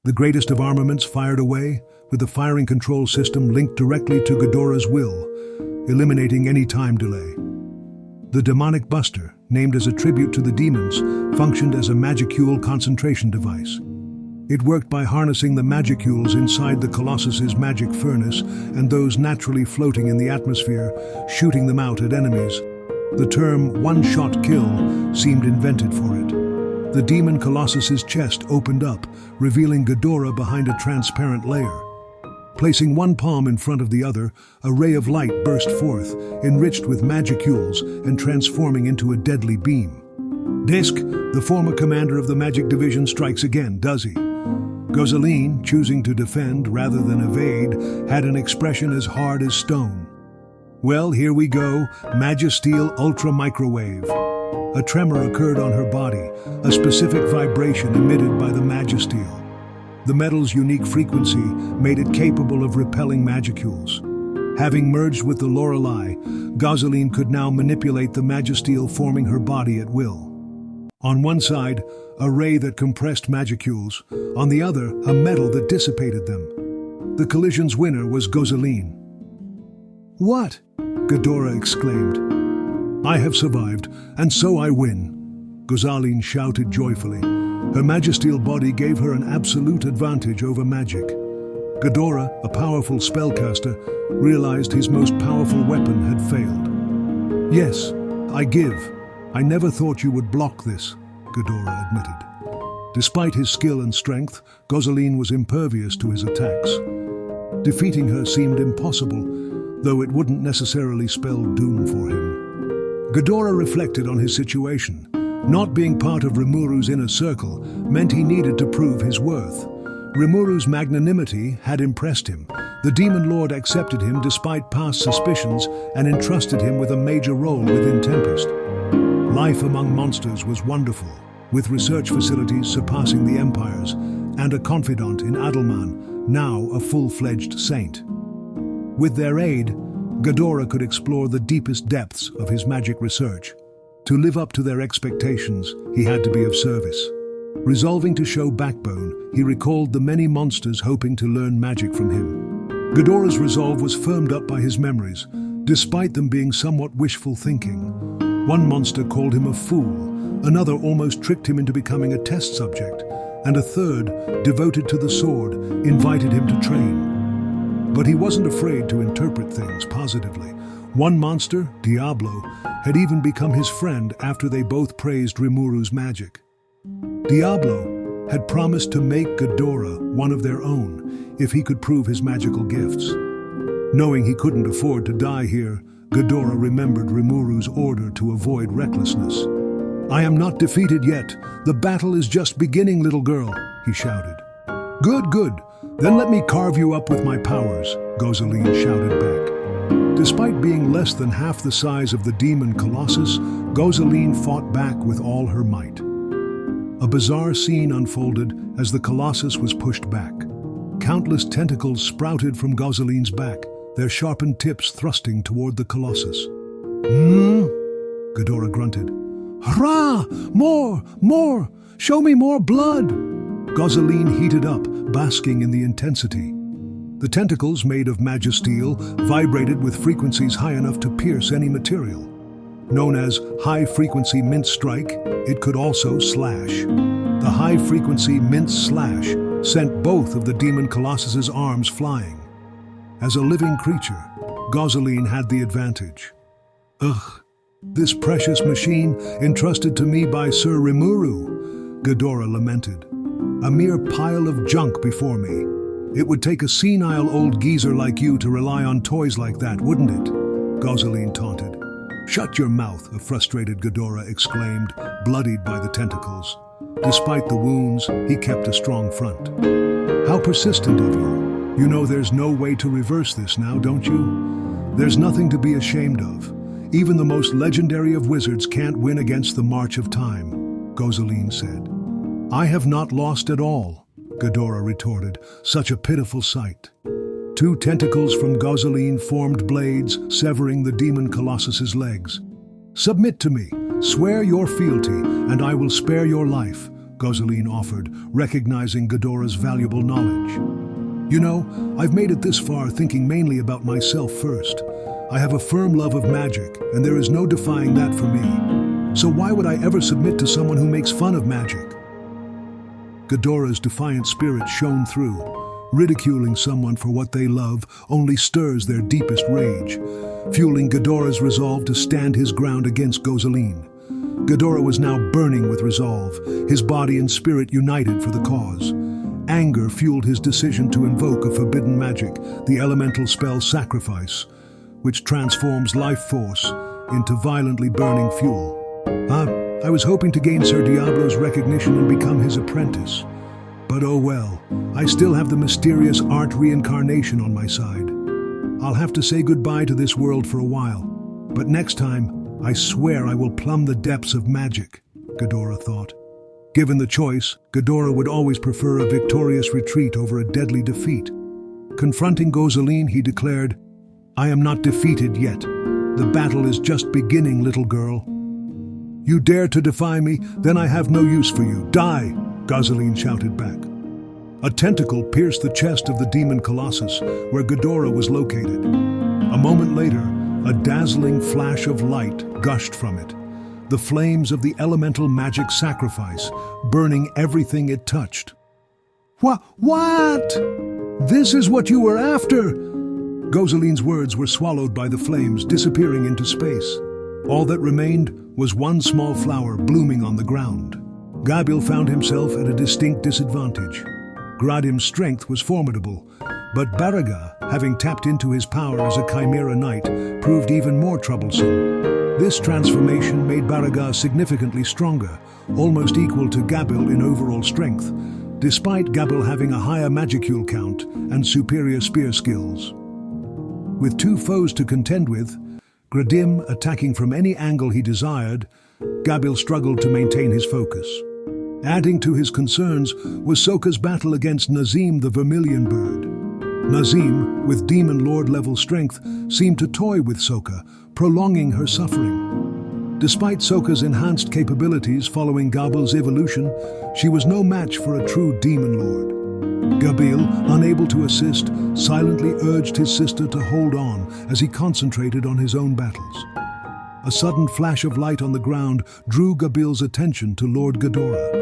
The greatest of armaments fired away, with the firing control system linked directly to Gadora's will, eliminating any time delay. The demonic buster, named as a tribute to the demons, functioned as a magicule concentration device. It worked by harnessing the magicules inside the Colossus's magic furnace and those naturally floating in the atmosphere, shooting them out at enemies. The term one-shot kill seemed invented for it. The demon Colossus's chest opened up, revealing Gadora behind a transparent layer. Placing one palm in front of the other, a ray of light burst forth, enriched with magicules and transforming into a deadly beam. Disc, the former commander of the magic division, strikes again, does he? Gozaline, choosing to defend rather than evade, had an expression as hard as stone. Well, here we go, Magisteel Ultra Microwave. A tremor occurred on her body, a specific vibration emitted by the Magisteel. The metal's unique frequency made it capable of repelling magicules. Having merged with the Lorelei, Gozaline could now manipulate the Magisteel, forming her body at will. On one side, a ray that compressed magicules, on the other, a metal that dissipated them. The collision's winner was Gozaline. "What?" Gadora exclaimed. "I have survived, and so I win," Gozaline shouted joyfully. Her Magisteel body gave her an absolute advantage over magic. Gadora, a powerful spellcaster, realized his most powerful weapon had failed. "Yes, I give. I never thought you would block this," Gadora admitted. Despite his skill and strength, Gozaline was impervious to his attacks. Defeating her seemed impossible, though it wouldn't necessarily spell doom for him. Gadora reflected on his situation. Not being part of Rimuru's inner circle meant he needed to prove his worth. Rimuru's magnanimity had impressed him. The Demon Lord accepted him despite past suspicions and entrusted him with a major role within Tempest. Life among monsters was wonderful, with research facilities surpassing the Empire's, and a confidant in Adelman, now a full-fledged saint. With their aid, Gadora could explore the deepest depths of his magic research. To live up to their expectations, he had to be of service. Resolving to show backbone, he recalled the many monsters hoping to learn magic from him. Gadora's resolve was firmed up by his memories, despite them being somewhat wishful thinking. One monster called him a fool, another almost tricked him into becoming a test subject, and a third, devoted to the sword, invited him to train. But he wasn't afraid to interpret things positively. One monster, Diablo, had even become his friend after they both praised Rimuru's magic. Diablo had promised to make Gadora one of their own if he could prove his magical gifts. Knowing he couldn't afford to die here, Gadora remembered Rimuru's order to avoid recklessness. "I am not defeated yet. The battle is just beginning, little girl," he shouted. "Good, good. Then let me carve you up with my powers," Gozaline shouted back. Despite being less than half the size of the demon Colossus, Gozaline fought back with all her might. A bizarre scene unfolded as the Colossus was pushed back. Countless tentacles sprouted from Gozaline's back, their sharpened tips thrusting toward the Colossus. Gadora grunted. "Hurrah! More! More! Show me more blood!" Gozaline heated up, basking in the intensity. The tentacles, made of Magisteel, vibrated with frequencies high enough to pierce any material. Known as high-frequency mince strike, it could also slash. The high-frequency mince slash sent both of the demon Colossus's arms flying. As a living creature, Gozaline had the advantage. "Ugh, this precious machine entrusted to me by Sir Rimuru," Gadora lamented. "A mere pile of junk before me. It would take a senile old geezer like you to rely on toys like that, wouldn't it?" Gozaline taunted. "Shut your mouth," a frustrated Gadora exclaimed, bloodied by the tentacles. Despite the wounds, he kept a strong front. "How persistent of you. You know there's no way to reverse this now, don't you? There's nothing to be ashamed of. Even the most legendary of wizards can't win against the march of time," Gozaline said. "I have not lost at all," Gadora retorted, such a pitiful sight. Two tentacles from Gozaline formed blades, severing the demon Colossus's legs. "Submit to me, swear your fealty, and I will spare your life," Gozaline offered, recognizing Gadora's valuable knowledge. You know, I've made it this far thinking mainly about myself first. I have a firm love of magic, and there is no defying that for me. So why would I ever submit to someone who makes fun of magic? Gadora's defiant spirit shone through. Ridiculing someone for what they love only stirs their deepest rage, fueling Gadora's resolve to stand his ground against Gozaline. Gadora was now burning with resolve, his body and spirit united for the cause. Anger fueled his decision to invoke a forbidden magic, the elemental spell Sacrifice, which transforms life force into violently burning fuel. I was hoping to gain Sir Diablo's recognition and become his apprentice. But oh well, I still have the mysterious art Reincarnation on my side. I'll have to say goodbye to this world for a while, but next time, I swear I will plumb the depths of magic, Gadora thought. Given the choice, Gadora would always prefer a victorious retreat over a deadly defeat. Confronting Gozaline, he declared, "I am not defeated yet. The battle is just beginning, little girl. You dare to defy me, then I have no use for you. Die!" Gozaline shouted back. A tentacle pierced the chest of the demon colossus, where Gadora was located. A moment later, a dazzling flash of light gushed from it. The flames of the elemental magic Sacrifice, burning everything it touched. What? This is what you were after? Gozaline's words were swallowed by the flames, disappearing into space. All that remained was one small flower blooming on the ground. Gabil found himself at a distinct disadvantage. Gradim's strength was formidable, but Baraga, having tapped into his power as a Chimera Knight, proved even more troublesome. This transformation made Baraga significantly stronger, almost equal to Gabil in overall strength, despite Gabil having a higher magicule count and superior spear skills. With two foes to contend with, Gardim attacking from any angle he desired, Gabil struggled to maintain his focus. Adding to his concerns was Soka's battle against Nazim the Vermilion Bird. Nazim, with Demon Lord-level strength, seemed to toy with Soka, prolonging her suffering. Despite Soka's enhanced capabilities following Gabil's evolution, she was no match for a true Demon Lord. Gabil, unable to assist, silently urged his sister to hold on as he concentrated on his own battles. A sudden flash of light on the ground drew Gabil's attention to Lord Gadora.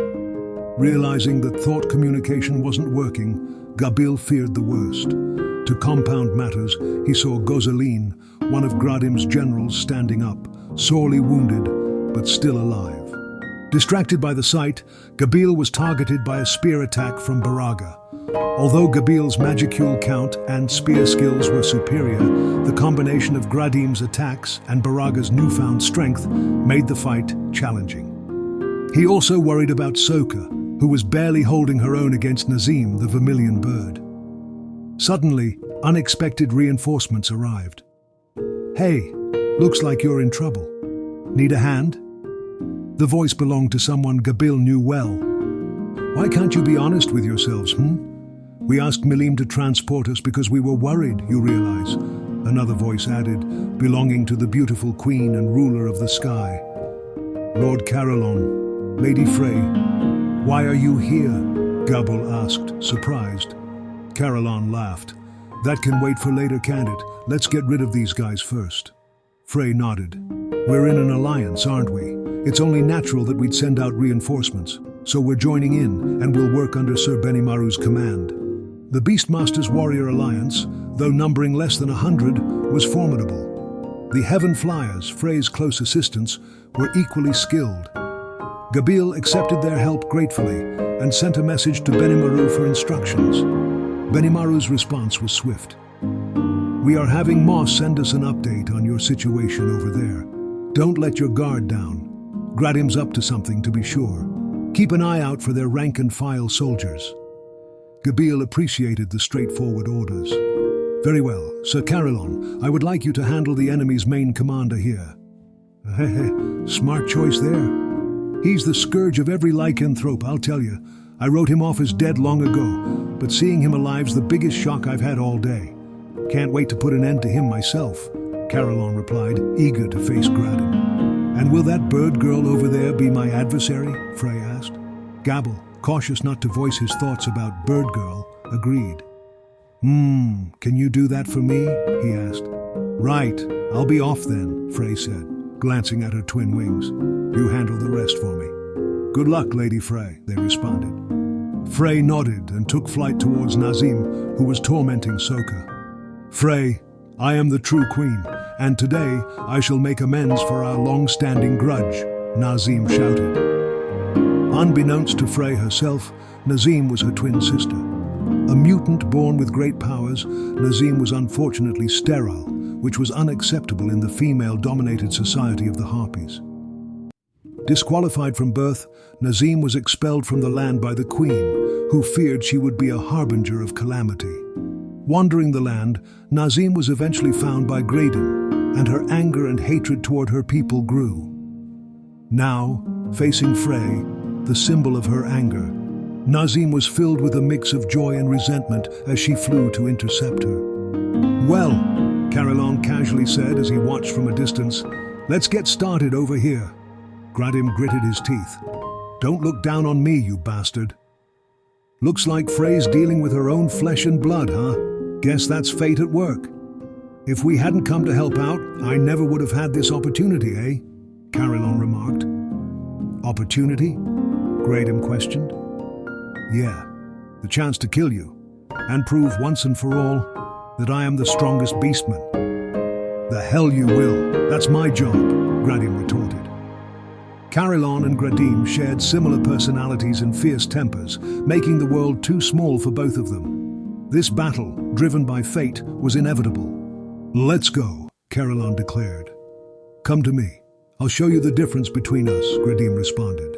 Realizing that thought communication wasn't working, Gabil feared the worst. To compound matters, he saw Gozaline, one of Gradim's generals, standing up, sorely wounded, but still alive. Distracted by the sight, Gabil was targeted by a spear attack from Baraga. Although Gabil's magicule count and spear skills were superior, the combination of Gradim's attacks and Baraga's newfound strength made the fight challenging. He also worried about Soka, who was barely holding her own against Nazim, the Vermilion Bird. Suddenly, unexpected reinforcements arrived. "Hey, looks like you're in trouble. Need a hand?" The voice belonged to someone Gabil knew well. "Why can't you be honest with yourselves, We asked Milim to transport us because we were worried, you realize," another voice added, belonging to the beautiful queen and ruler of the sky. "Lord Carillon, Lady Fray, why are you here?" Gabil asked, surprised. Carillon laughed. "That can wait for later, can't it? Let's get rid of these guys first." Fray nodded. "We're in an alliance, aren't we? It's only natural that we'd send out reinforcements, so we're joining in and we'll work under Sir Benimaru's command." The Beastmaster's warrior alliance, though numbering less than 100, was formidable. The Heaven Flyers, Fray's close assistants, were equally skilled. Gabil accepted their help gratefully and sent a message to Benimaru for instructions. Benimaru's response was swift. "We are having Moss send us an update on your situation over there. Don't let your guard down. Gradim's up to something, to be sure. Keep an eye out for their rank-and-file soldiers." Gabil appreciated the straightforward orders. "Very well, Sir Carillon, I would like you to handle the enemy's main commander here." Smart choice there. "He's the scourge of every lycanthrope, I'll tell you. I wrote him off as dead long ago, but seeing him alive's the biggest shock I've had all day. Can't wait to put an end to him myself," Carillon replied, eager to face Gradim. "And will that bird girl over there be my adversary?" Fray asked. Gabil, cautious not to voice his thoughts about Bird Girl, agreed. Can you do that for me? He asked. Right, I'll be off then, Fray said, glancing at her twin wings. You handle the rest for me. Good luck, Lady Fray, they responded. Fray nodded and took flight towards Nazim, who was tormenting Soka. Fray, I am the true queen, and today I shall make amends for our long-standing grudge, Nazim shouted. Unbeknownst to Fray herself, Nazim was her twin sister. A mutant born with great powers, Nazim was unfortunately sterile, which was unacceptable in the female-dominated society of the Harpies. Disqualified from birth, Nazim was expelled from the land by the queen, who feared she would be a harbinger of calamity. Wandering the land, Nazim was eventually found by Gardim, and her anger and hatred toward her people grew. Now, facing Fray, the symbol of her anger, Nazim was filled with a mix of joy and resentment as she flew to intercept her. Well, Carillon casually said as he watched from a distance, let's get started over here. Gardim gritted his teeth. Don't look down on me, you bastard. Looks like Fray's dealing with her own flesh and blood, huh? Guess that's fate at work. If we hadn't come to help out, I never would have had this opportunity, eh? Carillon remarked. Opportunity? Gardim questioned. Yeah, the chance to kill you, and prove once and for all that I am the strongest beastman. The hell you will, that's my job, Gardim retorted. Carillon and Gardim shared similar personalities and fierce tempers, making the world too small for both of them. This battle, driven by fate, was inevitable. Let's go, Carillon declared. Come to me. I'll show you the difference between us, Gardim responded.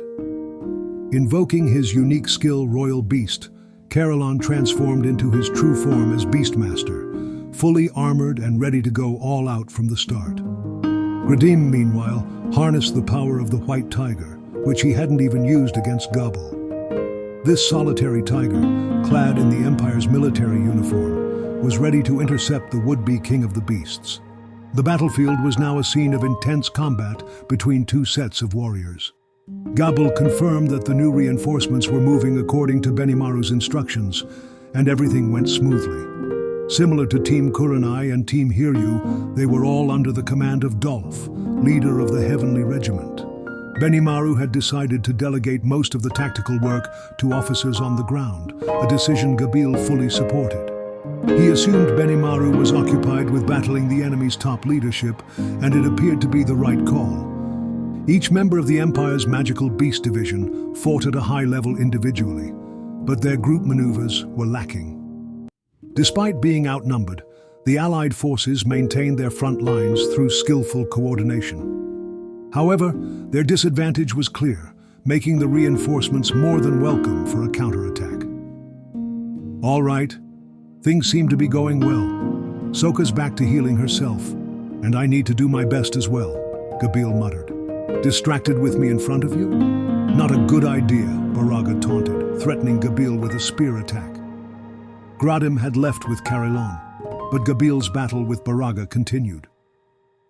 Invoking his unique skill Royal Beast, Carillon transformed into his true form as Beastmaster, fully armored and ready to go all out from the start. Gardim, meanwhile, harnessed the power of the White Tiger, which he hadn't even used against Gabil. This solitary tiger, clad in the Empire's military uniform, was ready to intercept the would-be king of the beasts. The battlefield was now a scene of intense combat between two sets of warriors. Gabil confirmed that the new reinforcements were moving according to Benimaru's instructions, and everything went smoothly. Similar to Team Kurenai and Team Hiryu, they were all under the command of Dolph, leader of the Heavenly Regiment. Benimaru had decided to delegate most of the tactical work to officers on the ground, a decision Gabil fully supported. He assumed Benimaru was occupied with battling the enemy's top leadership, and it appeared to be the right call. Each member of the Empire's Magical Beast Division fought at a high level individually, but their group maneuvers were lacking. Despite being outnumbered, the Allied forces maintained their front lines through skillful coordination. However, their disadvantage was clear, making the reinforcements more than welcome for a counterattack. All right, things seem to be going well. Soka's back to healing herself, and I need to do my best as well, Gabil muttered. Distracted with me in front of you? Not a good idea, Baraga taunted, threatening Gabil with a spear attack. Gardim had left with Carillon, but Gabil's battle with Baraga continued.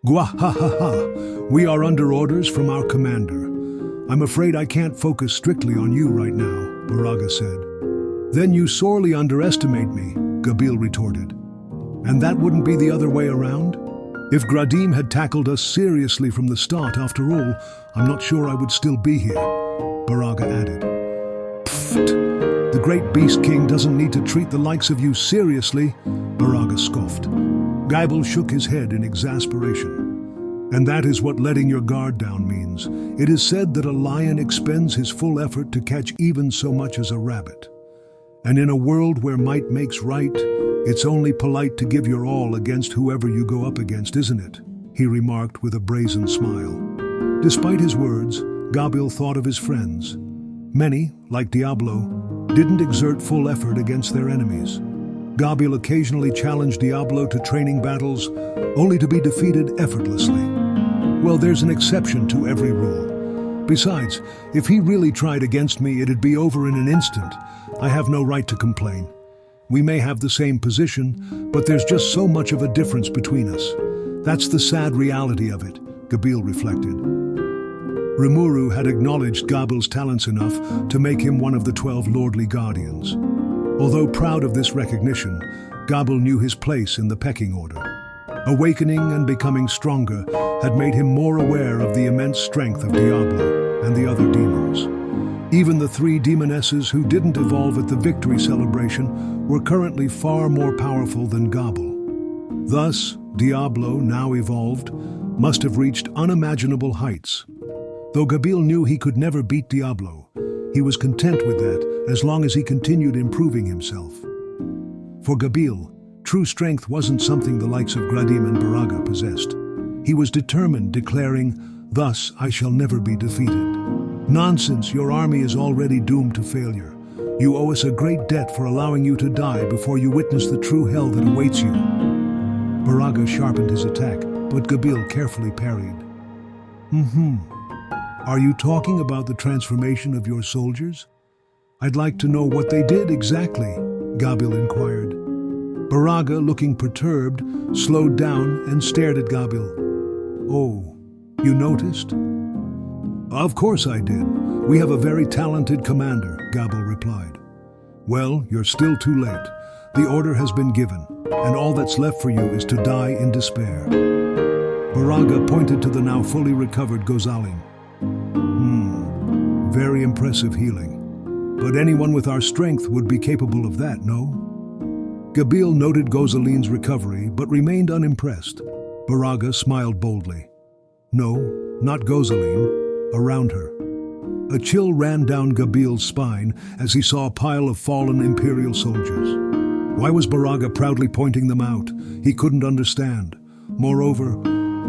Gwahahaha, we are under orders from our commander. I'm afraid I can't focus strictly on you right now, Baraga said. Then you sorely underestimate me, Gabil retorted. And that wouldn't be the other way around? If Gardim had tackled us seriously from the start, after all, I'm not sure I would still be here, Baraga added. Pfft, the great Beast King doesn't need to treat the likes of you seriously, Baraga scoffed. Gabil shook his head in exasperation. And that is what letting your guard down means. It is said that a lion expends his full effort to catch even so much as a rabbit. And in a world where might makes right, it's only polite to give your all against whoever you go up against, isn't it? He remarked with a brazen smile. Despite his words, Gabil thought of his friends. Many, like Diablo, didn't exert full effort against their enemies. Gabil occasionally challenged Diablo to training battles, only to be defeated effortlessly. Well, there's an exception to every rule. Besides, if he really tried against me, it'd be over in an instant. I have no right to complain. We may have the same position, but there's just so much of a difference between us. That's the sad reality of it, Gabil reflected. Rimuru had acknowledged Gabil's talents enough to make him one of the 12 lordly guardians. Although proud of this recognition, Gabil knew his place in the pecking order. Awakening and becoming stronger had made him more aware of the immense strength of Diablo and the other demons. Even the 3 demonesses who didn't evolve at the victory celebration were currently far more powerful than Gabil. Thus, Diablo, now evolved, must have reached unimaginable heights. Though Gabil knew he could never beat Diablo, he was content with that as long as he continued improving himself. For Gabil, true strength wasn't something the likes of Gardim and Baraga possessed. He was determined, declaring, "Thus I shall never be defeated." "Nonsense, your army is already doomed to failure. You owe us a great debt for allowing you to die before you witness the true hell that awaits you." Baraga sharpened his attack, but Gabil carefully parried. Are you talking about the transformation of your soldiers? I'd like to know what they did exactly, Gabil inquired. Baraga, looking perturbed, slowed down and stared at Gabil. "Oh, you noticed?" "Of course I did. We have a very talented commander," Gabil replied. "Well, you're still too late. The order has been given, and all that's left for you is to die in despair." Baraga pointed to the now fully recovered Gozalim. Very impressive healing. But anyone with our strength would be capable of that, no?" Gabil noted Gozalin's recovery, but remained unimpressed. Baraga smiled boldly. "No, not Gozalin. Around her." A chill ran down Gabil's spine as he saw a pile of fallen Imperial soldiers. Why was Baraga proudly pointing them out? He couldn't understand. Moreover,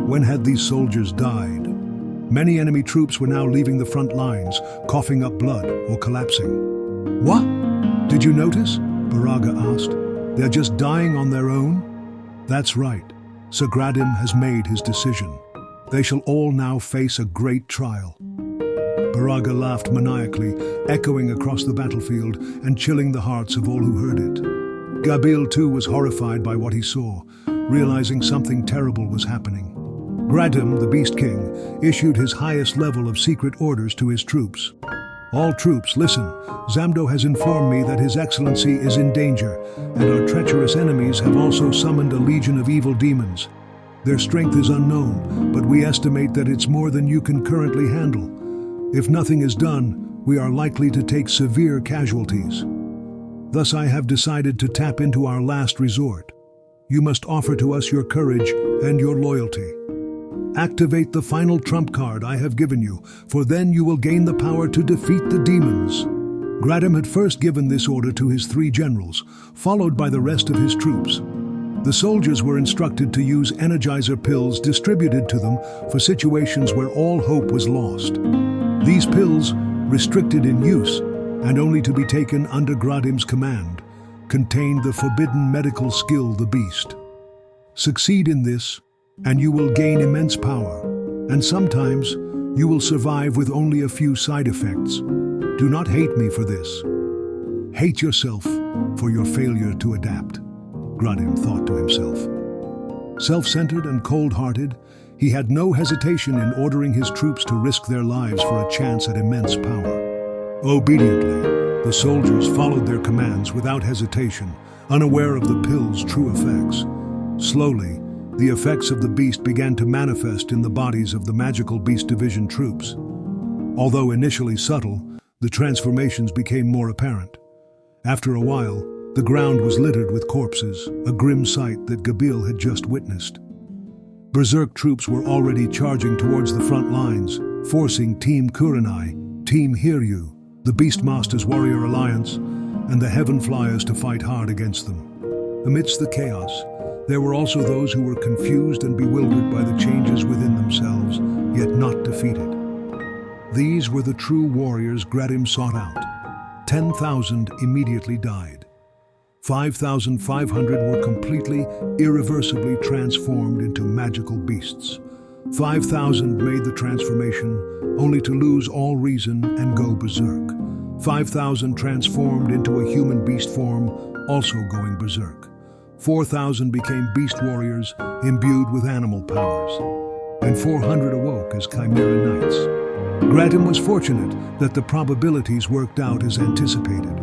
when had these soldiers died? Many enemy troops were now leaving the front lines, coughing up blood or collapsing. "What? Did you notice?" Baraga asked. "They're just dying on their own?" "That's right. Sir Gardim has made his decision. They shall all now face a great trial." Baraga laughed maniacally, echoing across the battlefield and chilling the hearts of all who heard it. Gabil too was horrified by what he saw, realizing something terrible was happening. Gardim, the Beast King, issued his highest level of secret orders to his troops. "All troops, listen. Zamdo has informed me that His Excellency is in danger, and our treacherous enemies have also summoned a legion of evil demons. Their strength is unknown, but we estimate that it's more than you can currently handle. If nothing is done, we are likely to take severe casualties. Thus I have decided to tap into our last resort. You must offer to us your courage and your loyalty. Activate the final trump card I have given you, for then you will gain the power to defeat the demons." Gardim had first given this order to his 3 generals, followed by the rest of his troops. The soldiers were instructed to use energizer pills distributed to them for situations where all hope was lost. These pills, restricted in use and only to be taken under Gradim's command, contained the forbidden medical skill, the Beast. Succeed in this, and you will gain immense power, and sometimes you will survive with only a few side effects. Do not hate me for this. Hate yourself for your failure to adapt, Gardim thought to himself. Self-centered and cold-hearted, he had no hesitation in ordering his troops to risk their lives for a chance at immense power. Obediently, the soldiers followed their commands without hesitation, unaware of the pill's true effects. Slowly, the effects of the beast began to manifest in the bodies of the magical Beast Division troops. Although initially subtle, the transformations became more apparent. After a while, the ground was littered with corpses, a grim sight that Gabil had just witnessed. Berserk troops were already charging towards the front lines, forcing Team Kurenai, Team Hiryu, the Beastmaster's Warrior Alliance, and the Heaven Flyers to fight hard against them. Amidst the chaos, there were also those who were confused and bewildered by the changes within themselves, yet not defeated. These were the true warriors Gardim sought out. 10,000 immediately died. 5,500 were completely, irreversibly transformed into magical beasts. 5,000 made the transformation, only to lose all reason and go berserk. 5,000 transformed into a human beast form, also going berserk. 4,000 became beast warriors, imbued with animal powers. And 400 awoke as Chimera Knights. Gardim was fortunate that the probabilities worked out as anticipated.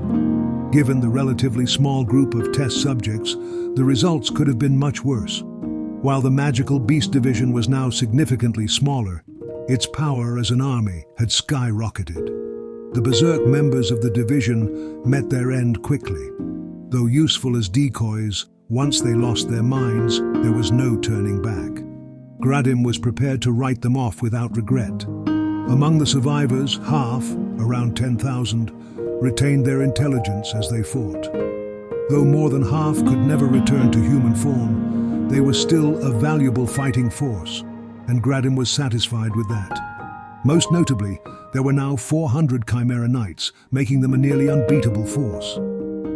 Given the relatively small group of test subjects, the results could have been much worse. While the magical beast division was now significantly smaller, its power as an army had skyrocketed. The berserk members of the division met their end quickly. Though useful as decoys, once they lost their minds, there was no turning back. Gardim was prepared to write them off without regret. Among the survivors, half, around 10,000, retained their intelligence as they fought. Though more than half could never return to human form, they were still a valuable fighting force, and Gardim was satisfied with that. Most notably, there were now 400 Chimera Knights, making them a nearly unbeatable force.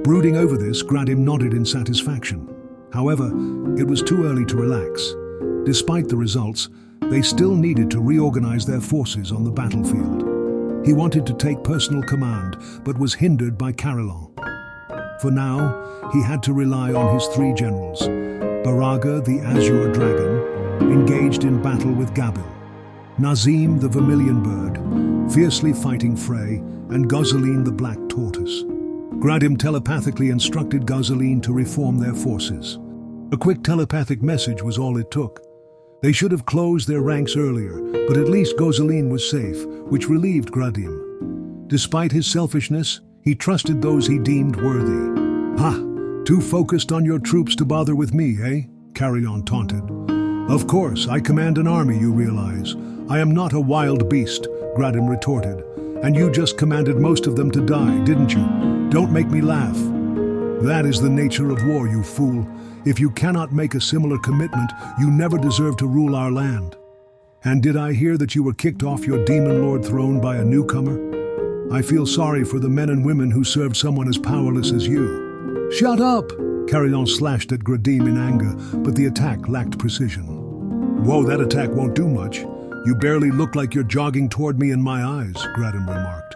Brooding over this, Gardim nodded in satisfaction. However, it was too early to relax. Despite the results, they still needed to reorganize their forces on the battlefield. He wanted to take personal command, but was hindered by Carillon. For now, he had to rely on his three generals. Baraga, the Azure Dragon, engaged in battle with Gabil. Nazim, the Vermilion Bird, fiercely fighting Fray, and Gozaline, the Black Tortoise. Gardim telepathically instructed Gozaline to reform their forces. A quick telepathic message was all it took. They should have closed their ranks earlier, but at least Gozaline was safe, which relieved Gardim. Despite his selfishness, he trusted those he deemed worthy. "Ha! Too focused on your troops to bother with me, eh?" Carillon taunted. "Of course, I command an army, you realize. I am not a wild beast," Gardim retorted. "And you just commanded most of them to die, didn't you? Don't make me laugh." "That is the nature of war, you fool. If you cannot make a similar commitment, you never deserve to rule our land. And did I hear that you were kicked off your Demon Lord throne by a newcomer? I feel sorry for the men and women who served someone as powerless as you." "Shut up!" Carillon slashed at Gardim in anger, but the attack lacked precision. "Whoa, that attack won't do much. You barely look like you're jogging toward me in my eyes," Gardim remarked.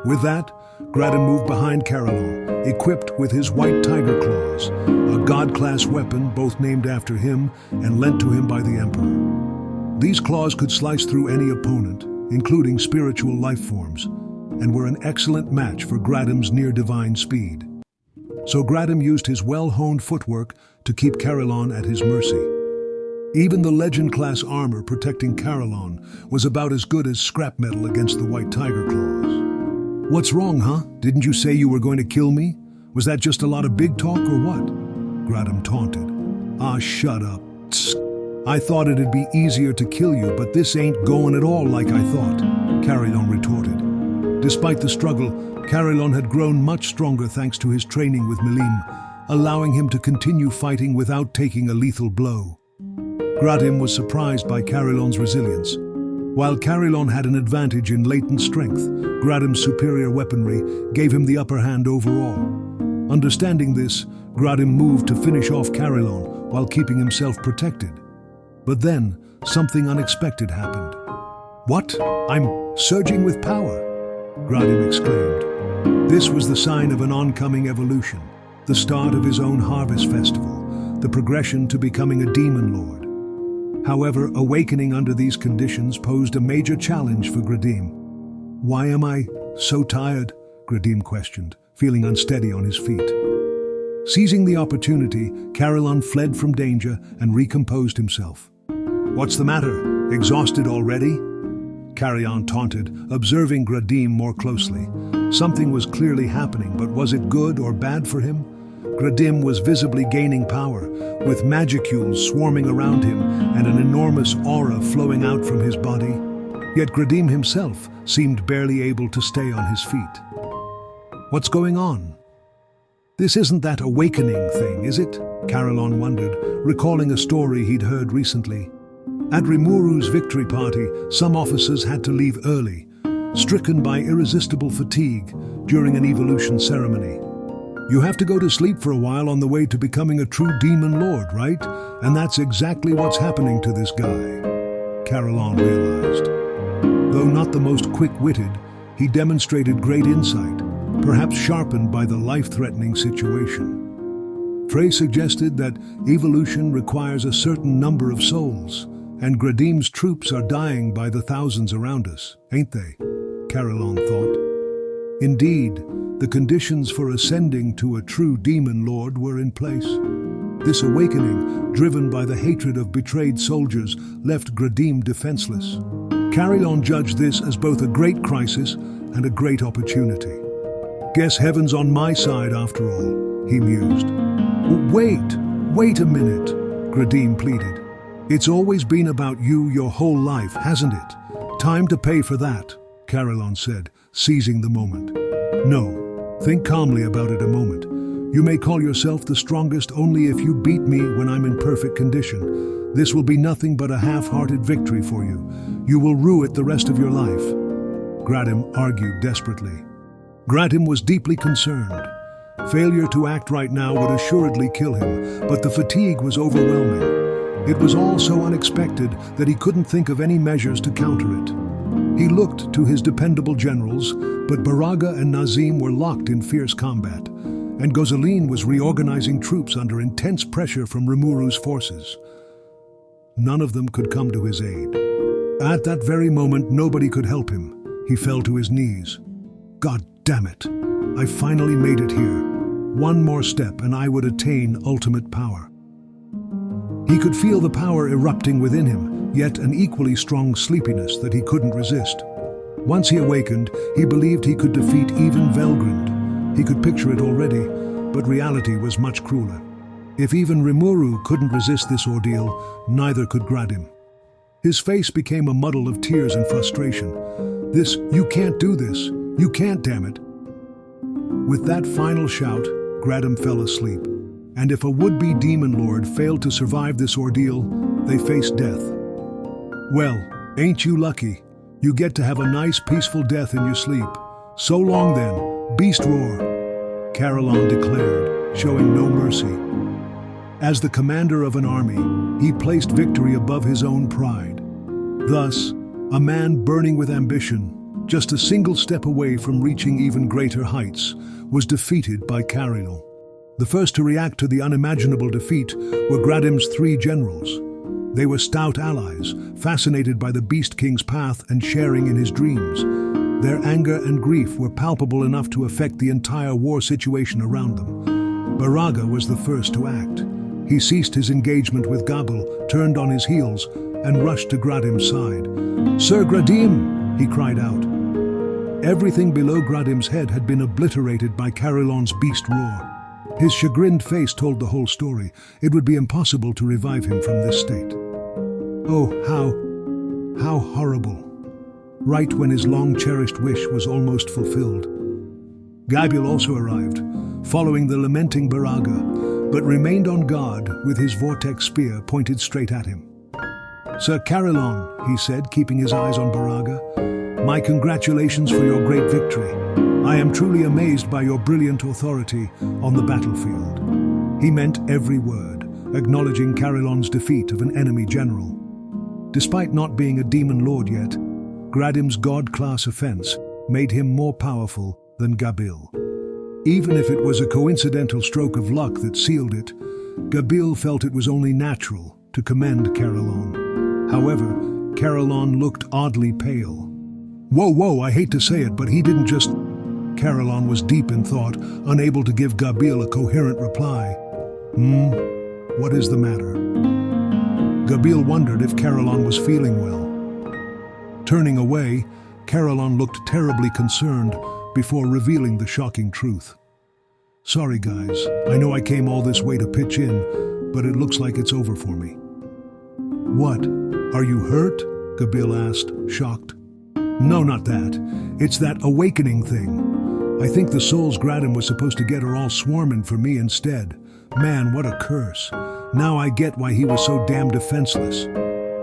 With that, Gardim moved behind Carillon, equipped with his white tiger claws, a god-class weapon both named after him and lent to him by the Emperor. These claws could slice through any opponent, including spiritual life forms, and were an excellent match for Gradim's near-divine speed. So Gardim used his well-honed footwork to keep Carillon at his mercy. Even the legend-class armor protecting Carillon was about as good as scrap metal against the white tiger claws. "What's wrong, huh? Didn't you say you were going to kill me? Was that just a lot of big talk or what?" Gardim taunted. "Ah, shut up. Tsk. I thought it'd be easier to kill you, but this ain't going at all like I thought," Carillon retorted. Despite the struggle, Carillon had grown much stronger thanks to his training with Milim, allowing him to continue fighting without taking a lethal blow. Gardim was surprised by Carillon's resilience. While Carillon had an advantage in latent strength, Gradim's superior weaponry gave him the upper hand overall. Understanding this, Gardim moved to finish off Carillon while keeping himself protected. But then, something unexpected happened. "What? I'm surging with power!" Gardim exclaimed. This was the sign of an oncoming evolution, the start of his own harvest festival, the progression to becoming a demon lord. However, awakening under these conditions posed a major challenge for Gardim. "Why am I so tired?" Gardim questioned, feeling unsteady on his feet. Seizing the opportunity, Carillon fled from danger and recomposed himself. "What's the matter? Exhausted already?" Carillon taunted, observing Gardim more closely. Something was clearly happening, but was it good or bad for him? Gardim was visibly gaining power, with magicules swarming around him and an enormous aura flowing out from his body. Yet Gardim himself seemed barely able to stay on his feet. "What's going on? This isn't that awakening thing, is it?" Carillon wondered, recalling a story he'd heard recently. At Rimuru's victory party, some officers had to leave early, stricken by irresistible fatigue during an evolution ceremony. "You have to go to sleep for a while on the way to becoming a true demon lord, right? And that's exactly what's happening to this guy," Carillon realized. Though not the most quick-witted, he demonstrated great insight, perhaps sharpened by the life-threatening situation. Fray suggested that evolution requires a certain number of souls, And Gradim's troops are dying by the thousands around us, ain't they? Carillon thought. Indeed, the conditions for ascending to a true demon lord were in place. This awakening, driven by the hatred of betrayed soldiers, left Gardim defenseless. Carillon judged this as both a great crisis and a great opportunity. Guess heaven's on my side after all, he mused. Wait a minute, Gardim pleaded. It's always been about you your whole life, hasn't it? Time to pay for that, Carillon said, seizing the moment. No, think calmly about it a moment. You may call yourself the strongest only if you beat me when I'm in perfect condition. This will be nothing but a half-hearted victory for you. You will rue it the rest of your life. Gardim argued desperately. Gardim was deeply concerned. Failure to act right now would assuredly kill him, but the fatigue was overwhelming. It was all so unexpected that he couldn't think of any measures to counter it. He looked to his dependable generals, but Baraga and Nazim were locked in fierce combat, and Gozaline was reorganizing troops under intense pressure from Rimuru's forces. None of them could come to his aid. At that very moment, nobody could help him. He fell to his knees. God damn it! I finally made it here. One more step and I would attain ultimate power. He could feel the power erupting within him, yet an equally strong sleepiness that he couldn't resist. Once he awakened, he believed he could defeat even Velgrind. He could picture it already, but reality was much crueler. If even Rimuru couldn't resist this ordeal, neither could Gardim. His face became a muddle of tears and frustration. You can't do this. You can't, damn it. With that final shout, Gardim fell asleep. And if a would-be demon lord failed to survive this ordeal, they faced death. Well, ain't you lucky? You get to have a nice peaceful death in your sleep. So long then, beast roar, Carillon declared, showing no mercy. As the commander of an army, he placed victory above his own pride. Thus, a man burning with ambition, just a single step away from reaching even greater heights, was defeated by Carillon. The first to react to the unimaginable defeat were Gradim's 3 generals. They were stout allies, fascinated by the Beast King's path and sharing in his dreams. Their anger and grief were palpable enough to affect the entire war situation around them. Baraga was the first to act. He ceased his engagement with Gabil, turned on his heels, and rushed to Gradim's side. "Sir Gardim!" he cried out. Everything below Gradim's head had been obliterated by Carillon's beast roar. His chagrined face told the whole story. It would be impossible to revive him from this state. Oh, how horrible. Right when his long-cherished wish was almost fulfilled. Gabil also arrived, following the lamenting Baraga, but remained on guard with his vortex spear pointed straight at him. "Sir Carillon," he said, keeping his eyes on Baraga, "my congratulations for your great victory. I am truly amazed by your brilliant authority on the battlefield." He meant every word, acknowledging Carillon's defeat of an enemy general. Despite not being a demon lord yet, Gradim's god-class offense made him more powerful than Gabil. Even if it was a coincidental stroke of luck that sealed it, Gabil felt it was only natural to commend Carillon. However, Carillon looked oddly pale. Whoa, I hate to say it, but he didn't just... Carillon was deep in thought, unable to give Gabil a coherent reply. What is the matter? Gabil wondered if Carillon was feeling well. Turning away, Carillon looked terribly concerned before revealing the shocking truth. "Sorry guys, I know I came all this way to pitch in, but it looks like it's over for me." "What? Are you hurt?" Gabil asked, shocked. "No, not that. It's that awakening thing. I think the souls Gardim was supposed to get are all swarming for me instead. Man, what a curse. Now I get why he was so damn defenseless,"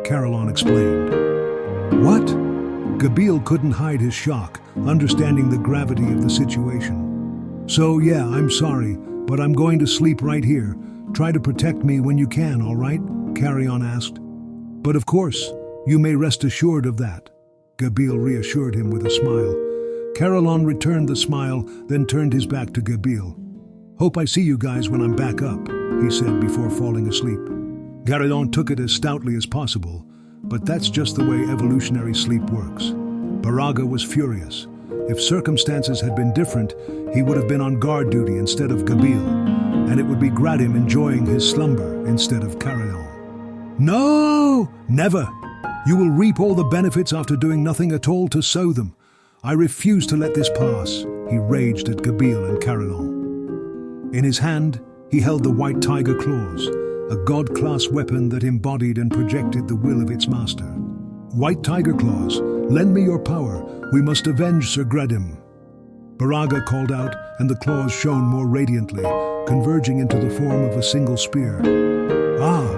Carillon explained. "What?" Gabil couldn't hide his shock, understanding the gravity of the situation. "So yeah, I'm sorry, but I'm going to sleep right here. Try to protect me when you can, all right?" Carillon asked. "But of course, you may rest assured of that," Gabil reassured him with a smile. Carillon returned the smile, then turned his back to Gabil. "Hope I see you guys when I'm back up," he said before falling asleep. Carillon took it as stoutly as possible, But that's just the way evolutionary sleep works. Baraga was furious. If circumstances had been different, he would have been on guard duty instead of Gabil, and it would be Gardim enjoying his slumber instead of Gardim. No! Never! You will reap all the benefits after doing nothing at all to sow them. I refuse to let this pass, he raged at Gabil and Gardim. In his hand, he held the white tiger claws, a god-class weapon that embodied and projected the will of its master. White tiger claws, lend me your power. We must avenge Sir Gardim. Baraga called out, and the claws shone more radiantly, converging into the form of a single spear. Ah,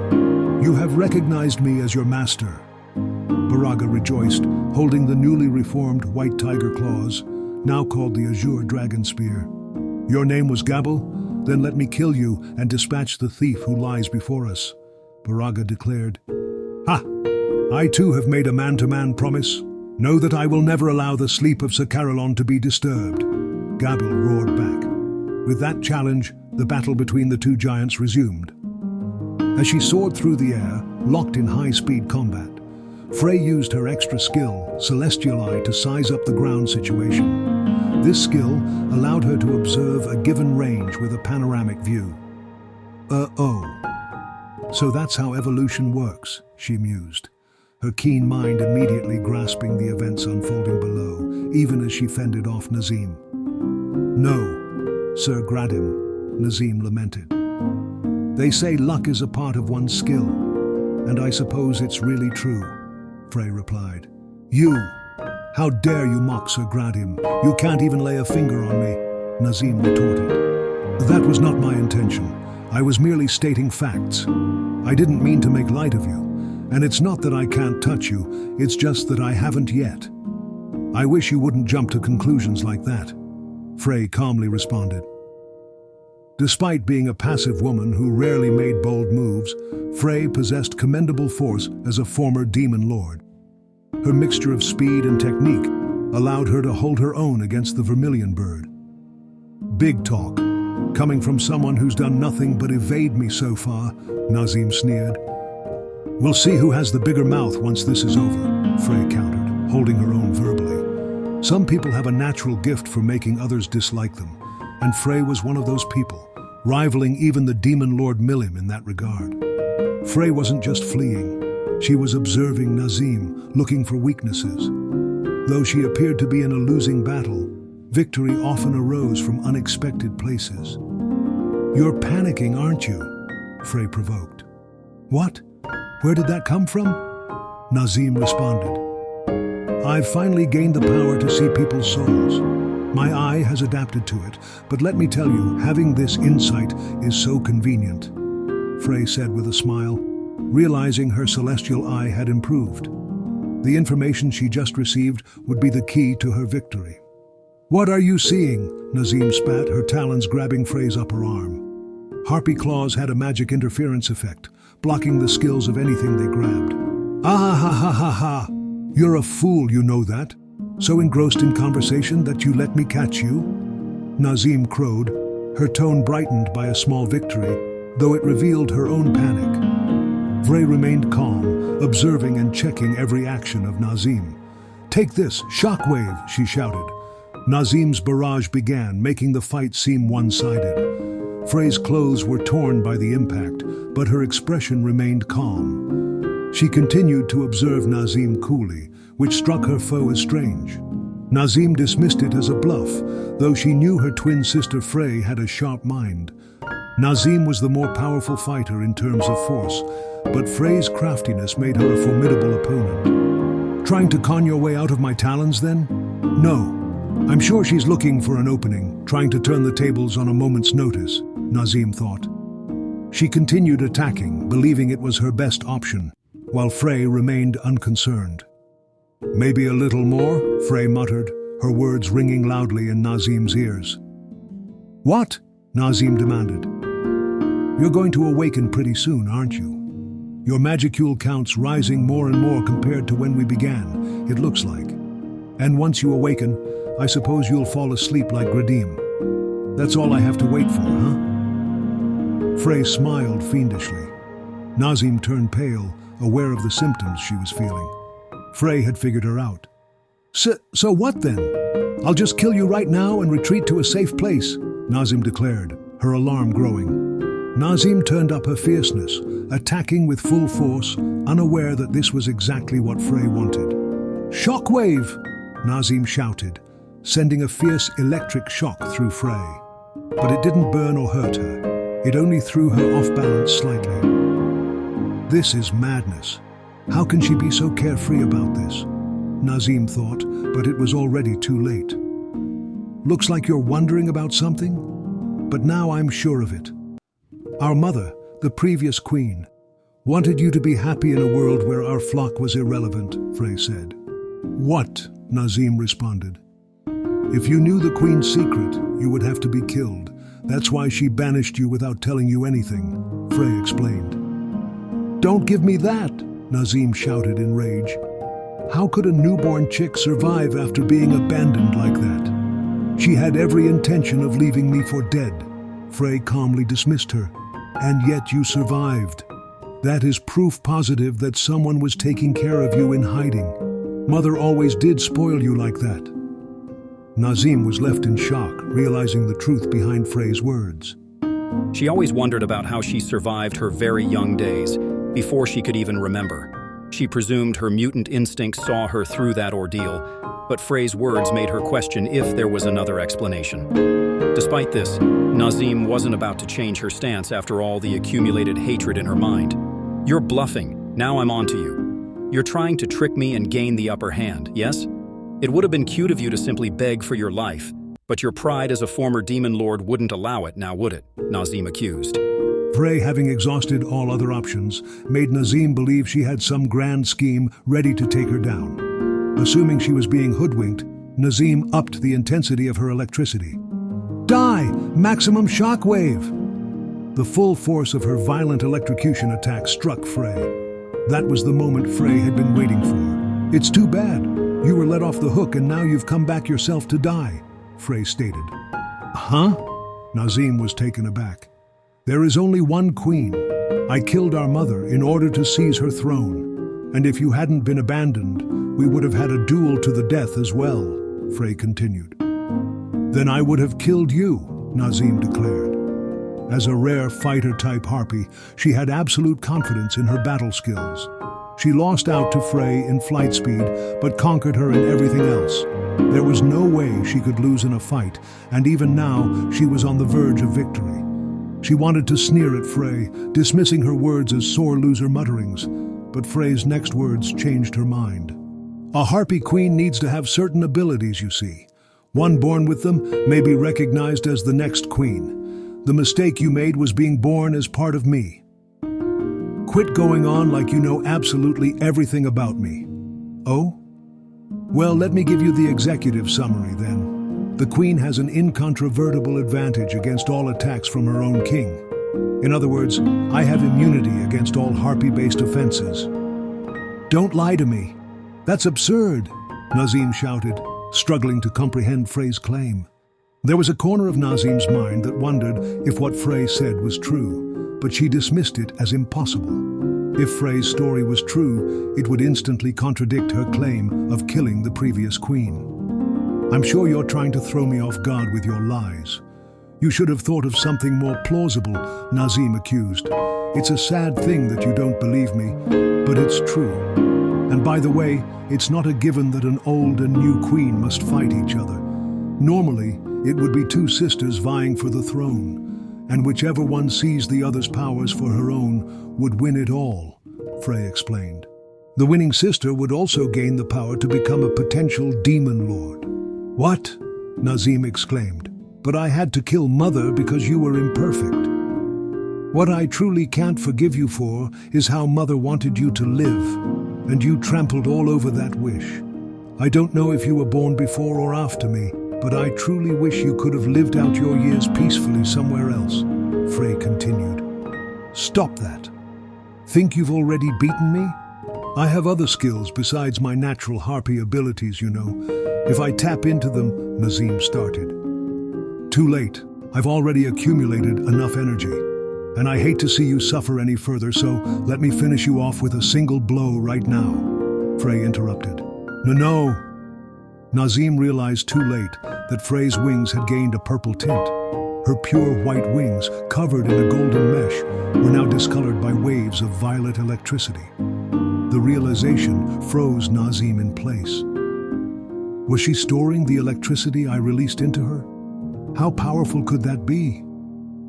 you have recognized me as your master. Baraga rejoiced, holding the newly reformed white tiger claws, now called the Azure Dragon Spear. Your name was Gabil? Then let me kill you and dispatch the thief who lies before us, Baraga declared. Ha! I too have made a man-to-man promise. Know that I will never allow the sleep of Sir Carillon to be disturbed. Gabil roared back. With that challenge, the battle between the two giants resumed. As she soared through the air, locked in high-speed combat, Fray used her extra skill, Celestial Eye, to size up the ground situation. This skill allowed her to observe a given range with a panoramic view. So that's how evolution works, she mused, her keen mind immediately grasping the events unfolding below, even as she fended off Nazim. No, Sir Gardim, Nazim lamented. They say luck is a part of one's skill, and I suppose it's really true, Fray replied. You! How dare you mock Sir Gardim? You can't even lay a finger on me, Nazim retorted. That was not my intention. I was merely stating facts. I didn't mean to make light of you, and it's not that I can't touch you, it's just that I haven't yet. I wish you wouldn't jump to conclusions like that, Fray calmly responded. Despite being a passive woman who rarely made bold moves, Fray possessed commendable force as a former demon lord. Her mixture of speed and technique allowed her to hold her own against the vermilion bird. Big talk, coming from someone who's done nothing but evade me so far, Nazim sneered. We'll see who has the bigger mouth once this is over, Fray countered, holding her own verbally. Some people have a natural gift for making others dislike them, and Fray was one of those people, rivaling even the demon lord Milim in that regard. Fray wasn't just fleeing. She was observing Nazim, looking for weaknesses. Though she appeared to be in a losing battle, victory often arose from unexpected places. You're panicking, aren't you? Fray provoked. What? Where did that come from? Nazim responded. I've finally gained the power to see people's souls. My eye has adapted to it, but let me tell you, having this insight is so convenient, Fray said with a smile, realizing her celestial eye had improved. The information she just received would be the key to her victory. What are you seeing? Nazim spat, her talons grabbing Fray's upper arm. Harpy claws had a magic interference effect, blocking the skills of anything they grabbed. Ah ha ha ha ha! You're a fool, you know that? So engrossed in conversation that you let me catch you? Nazim crowed, her tone brightened by a small victory, though it revealed her own panic. Fray remained calm, observing and checking every action of Nazim. Take this, shockwave, she shouted. Nazim's barrage began, making the fight seem one-sided. Fray's clothes were torn by the impact, but her expression remained calm. She continued to observe Nazim coolly, which struck her foe as strange. Nazim dismissed it as a bluff, though she knew her twin sister Fray had a sharp mind. Nazim was the more powerful fighter in terms of force, but Fray's craftiness made her a formidable opponent. Trying to con your way out of my talons, then? No. I'm sure she's looking for an opening, trying to turn the tables on a moment's notice, Nazim thought. She continued attacking, believing it was her best option, while Fray remained unconcerned. Maybe a little more, Fray muttered, her words ringing loudly in Nazim's ears. What? Nazim demanded. You're going to awaken pretty soon, aren't you? Your magicule count's rising more and more compared to when we began, it looks like. And once you awaken, I suppose you'll fall asleep like Gardim. That's all I have to wait for, huh? Fray smiled fiendishly. Nazim turned pale, aware of the symptoms she was feeling. Fray had figured her out. So what then? I'll just kill you right now and retreat to a safe place, Nazim declared, her alarm growing. Nazim turned up her fierceness, attacking with full force, unaware that this was exactly what Fray wanted. "Shockwave!" Nazim shouted, sending a fierce electric shock through Fray. But it didn't burn or hurt her. It only threw her off balance slightly. This is madness. How can she be so carefree about this? Nazim thought, but it was already too late. Looks like you're wondering about something? But now I'm sure of it. Our mother, the previous queen, wanted you to be happy in a world where our flock was irrelevant, Fray said. What? Nazim responded. If you knew the queen's secret, you would have to be killed. That's why she banished you without telling you anything, Fray explained. Don't give me that, Nazim shouted in rage. How could a newborn chick survive after being abandoned like that? She had every intention of leaving me for dead. Fray calmly dismissed her. And yet you survived. That is proof positive that someone was taking care of you in hiding. Mother always did spoil you like that. Nazim was left in shock, realizing the truth behind Fray's words. She always wondered about how she survived her very young days, before she could even remember. She presumed her mutant instincts saw her through that ordeal, but Fray's words made her question if there was another explanation. Despite this, Nazim wasn't about to change her stance after all the accumulated hatred in her mind. You're bluffing, now I'm onto you. You're trying to trick me and gain the upper hand, yes? It would have been cute of you to simply beg for your life, but your pride as a former demon lord wouldn't allow it, now would it? Nazim accused. Fray, having exhausted all other options, made Nazim believe she had some grand scheme ready to take her down. Assuming she was being hoodwinked, Nazim upped the intensity of her electricity. Die! Maximum shockwave! The full force of her violent electrocution attack struck Fray. That was the moment Fray had been waiting for. It's too bad. You were let off the hook and now you've come back yourself to die, Fray stated. Huh? Nazim was taken aback. There is only one queen. I killed our mother in order to seize her throne. And if you hadn't been abandoned, we would have had a duel to the death as well, Fray continued. Then I would have killed you, Nazim declared. As a rare fighter-type harpy, she had absolute confidence in her battle skills. She lost out to Fray in flight speed, but conquered her in everything else. There was no way she could lose in a fight, and even now she was on the verge of victory. She wanted to sneer at Fray, dismissing her words as sore loser mutterings, but Fray's next words changed her mind. A harpy queen needs to have certain abilities, you see. One born with them may be recognized as the next queen. The mistake you made was being born as part of me. Quit going on like you know absolutely everything about me. Oh? Well, let me give you the executive summary then. The queen has an incontrovertible advantage against all attacks from her own king. In other words, I have immunity against all harpy-based offenses. Don't lie to me. That's absurd, Nazim shouted, struggling to comprehend Fray's claim. There was a corner of Nazim's mind that wondered if what Fray said was true, but she dismissed it as impossible. If Fray's story was true, it would instantly contradict her claim of killing the previous queen. I'm sure you're trying to throw me off guard with your lies. You should have thought of something more plausible, Nazim accused. It's a sad thing that you don't believe me, but it's true. And by the way, it's not a given that an old and new queen must fight each other. Normally, it would be two sisters vying for the throne, and whichever one seized the other's powers for her own would win it all, Fray explained. The winning sister would also gain the power to become a potential demon lord. What? Nazim exclaimed. But I had to kill Mother because you were imperfect. What I truly can't forgive you for is how Mother wanted you to live, and you trampled all over that wish. I don't know if you were born before or after me, but I truly wish you could have lived out your years peacefully somewhere else, Fray continued. Stop that. Think you've already beaten me? I have other skills besides my natural harpy abilities, you know. If I tap into them, Nazim started. Too late. I've already accumulated enough energy. and I hate to see you suffer any further, so let me finish you off with a single blow right now," Fray interrupted. No. Nazim realized too late that Fray's wings had gained a purple tint. Her pure white wings, covered in a golden mesh, were now discolored by waves of violet electricity. The realization froze Nazim in place. Was she storing the electricity I released into her? How powerful could that be?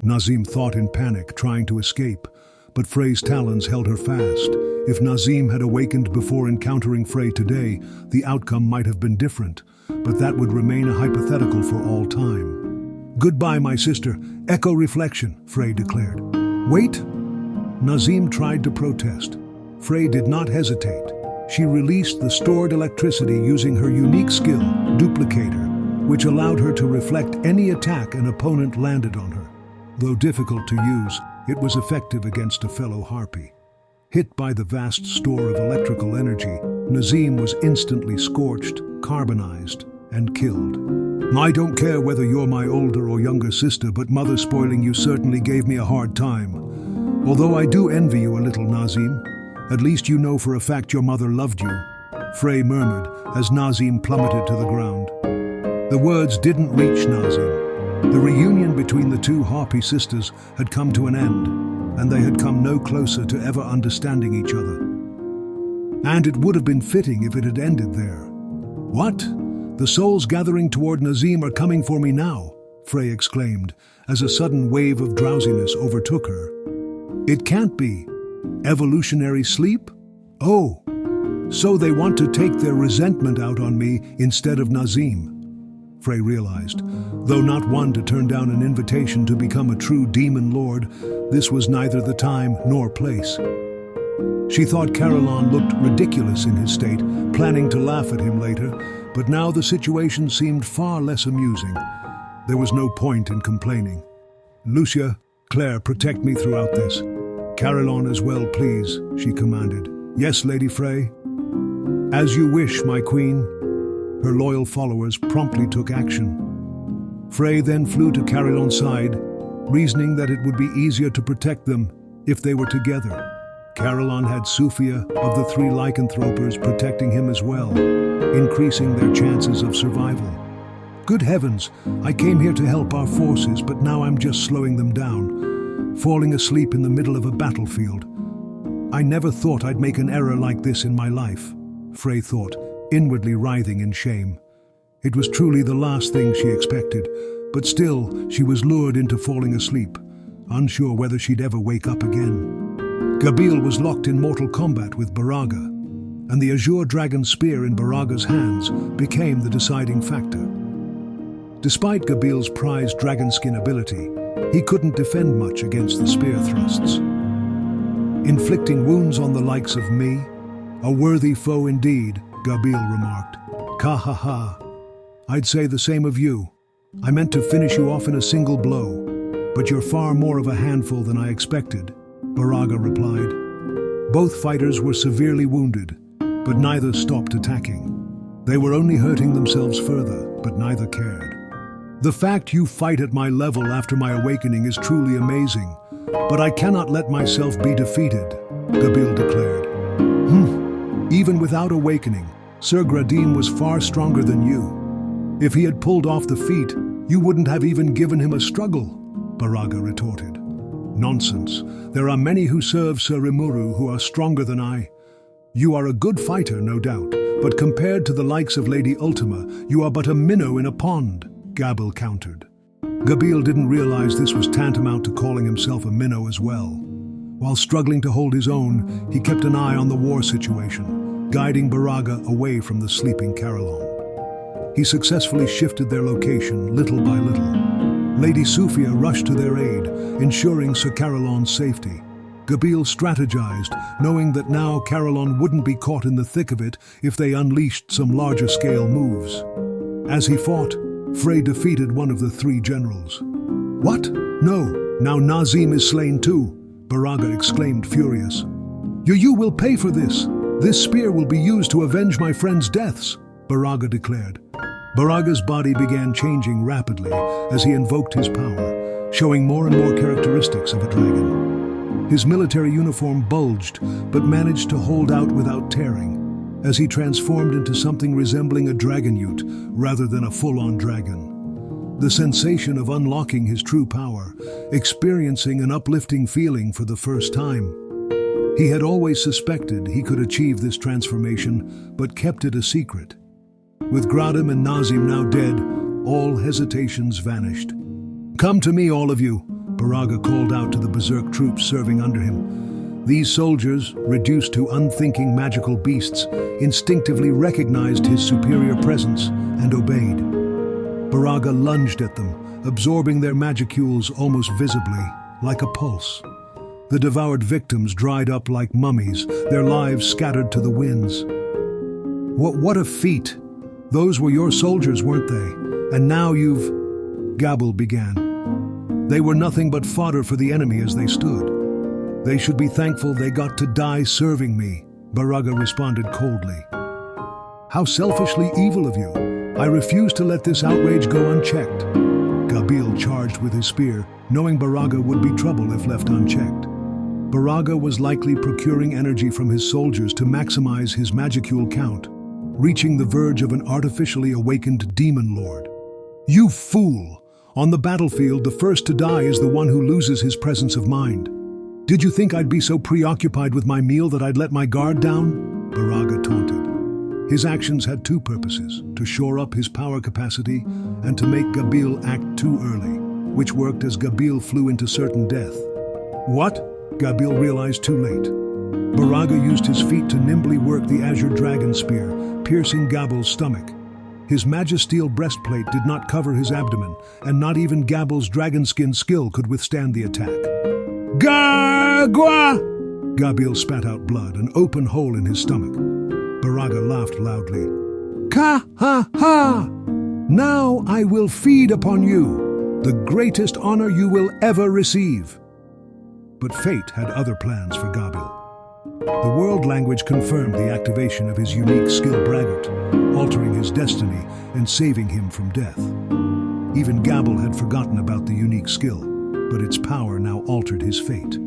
Nazim thought in panic, trying to escape, but Fray's talons held her fast. If Nazim had awakened before encountering Fray today, the outcome might have been different, but that would remain a hypothetical for all time. "Goodbye, my sister. Echo reflection," Fray declared. "Wait!" Nazim tried to protest. Fray did not hesitate. She released the stored electricity using her unique skill, Duplicator, which allowed her to reflect any attack an opponent landed on her. Though difficult to use, it was effective against a fellow harpy. Hit by the vast store of electrical energy, Nazim was instantly scorched, carbonized, and killed. "I don't care whether you're my older or younger sister, but mother spoiling you certainly gave me a hard time. Although I do envy you a little, Nazim. At least you know for a fact your mother loved you," Fray murmured as Nazim plummeted to the ground. The words didn't reach Nazim. The reunion between the two harpy sisters had come to an end, and they had come no closer to ever understanding each other. And it would have been fitting if it had ended there. "What? The souls gathering toward Nazim are coming for me now," Fray exclaimed, as a sudden wave of drowsiness overtook her. "It can't be. Evolutionary sleep? Oh, so they want to take their resentment out on me instead of Nazim," Fray realized. Though not one to turn down an invitation to become a true demon lord, this was neither the time nor place. She thought Caroline looked ridiculous in his state, planning to laugh at him later, but now the situation seemed far less amusing. There was no point in complaining. "Lucia, Claire, protect me throughout this. Caroline as well, please," she commanded. "Yes, Lady Fray." "As you wish, my queen." Her loyal followers promptly took action. Fray then flew to Carillon's side, reasoning that it would be easier to protect them if they were together. Carillon had Sophia of the three lycanthropers protecting him as well, increasing their chances of survival. "Good heavens, I came here to help our forces, but now I'm just slowing them down, falling asleep in the middle of a battlefield. I never thought I'd make an error like this in my life," Fray thought, inwardly writhing in shame. It was truly the last thing she expected, but still she was lured into falling asleep, unsure whether she'd ever wake up again. Gabil was locked in mortal combat with Baraga, and the azure dragon spear in Baraga's hands became the deciding factor. Despite Gabil's prized dragon skin ability, he couldn't defend much against the spear thrusts. "Inflicting wounds on the likes of me? A worthy foe indeed," Gabil remarked. "Ka ha ha. I'd say the same of you. I meant to finish you off in a single blow, but you're far more of a handful than I expected," Baraga replied. Both fighters were severely wounded, but neither stopped attacking. They were only hurting themselves further, but neither cared. "The fact you fight at my level after my awakening is truly amazing, but I cannot let myself be defeated," Gabil declared. "Even without awakening, Sir Gardim was far stronger than you. If he had pulled off the feat, you wouldn't have even given him a struggle," Baraga retorted. "Nonsense. There are many who serve Sir Rimuru who are stronger than I. You are a good fighter, no doubt, but compared to the likes of Lady Ultima, you are but a minnow in a pond," Gabil countered. Gabil didn't realize this was tantamount to calling himself a minnow as well. While struggling to hold his own, he kept an eye on the war situation, guiding Baraga away from the sleeping Caroline. He successfully shifted their location little by little. Lady Sophia rushed to their aid, ensuring Sir Caroline's safety. Gabil strategized, knowing that now Caroline wouldn't be caught in the thick of it if they unleashed some larger-scale moves. As he fought, Fray defeated one of the three generals. "What? No, now Nazim is slain too," Baraga exclaimed, furious. You will pay for this. This spear will be used to avenge my friends' deaths," Baraga declared. Baraga's body began changing rapidly as he invoked his power, showing more and more characteristics of a dragon. His military uniform bulged, but managed to hold out without tearing, as he transformed into something resembling a dragon ute rather than a full-on dragon. The sensation of unlocking his true power, experiencing an uplifting feeling for the first time. He had always suspected he could achieve this transformation, but kept it a secret. With Gardim and Nazim now dead, all hesitations vanished. "Come to me, all of you," Baraga called out to the berserk troops serving under him. These soldiers, reduced to unthinking magical beasts, instinctively recognized his superior presence and obeyed. Baraga lunged at them, absorbing their magicules almost visibly, like a pulse. The devoured victims dried up like mummies, their lives scattered to the winds. What a feat! Those were your soldiers, weren't they? And now you've... Gabil began. They were nothing but fodder for the enemy as they stood. They should be thankful they got to die serving me, Baraga responded coldly. How selfishly evil of you. I refuse to let this outrage go unchecked. Gabil charged with his spear, knowing Baraga would be trouble if left unchecked. Baraga was likely procuring energy from his soldiers to maximize his magicule count, reaching the verge of an artificially awakened demon lord. You fool! On the battlefield, the first to die is the one who loses his presence of mind. Did you think I'd be so preoccupied with my meal that I'd let my guard down? Baraga taunted. His actions had two purposes, to shore up his power capacity and to make Gabil act too early, which worked as Gabil flew into certain death. What? Gabil realized too late. Baraga used his feet to nimbly work the azure dragon spear, piercing Gabil's stomach. His magisteel breastplate did not cover his abdomen, and not even Gabil's dragon skin skill could withstand the attack. Gwa! Gabil spat out blood, an open hole in his stomach. Baraga laughed loudly. Ka-ha-ha! Now I will feed upon you, the greatest honor you will ever receive. But fate had other plans for Gabil. The world language confirmed the activation of his unique skill braggart, altering his destiny and saving him from death. Even Gabil had forgotten about the unique skill, but its power now altered his fate.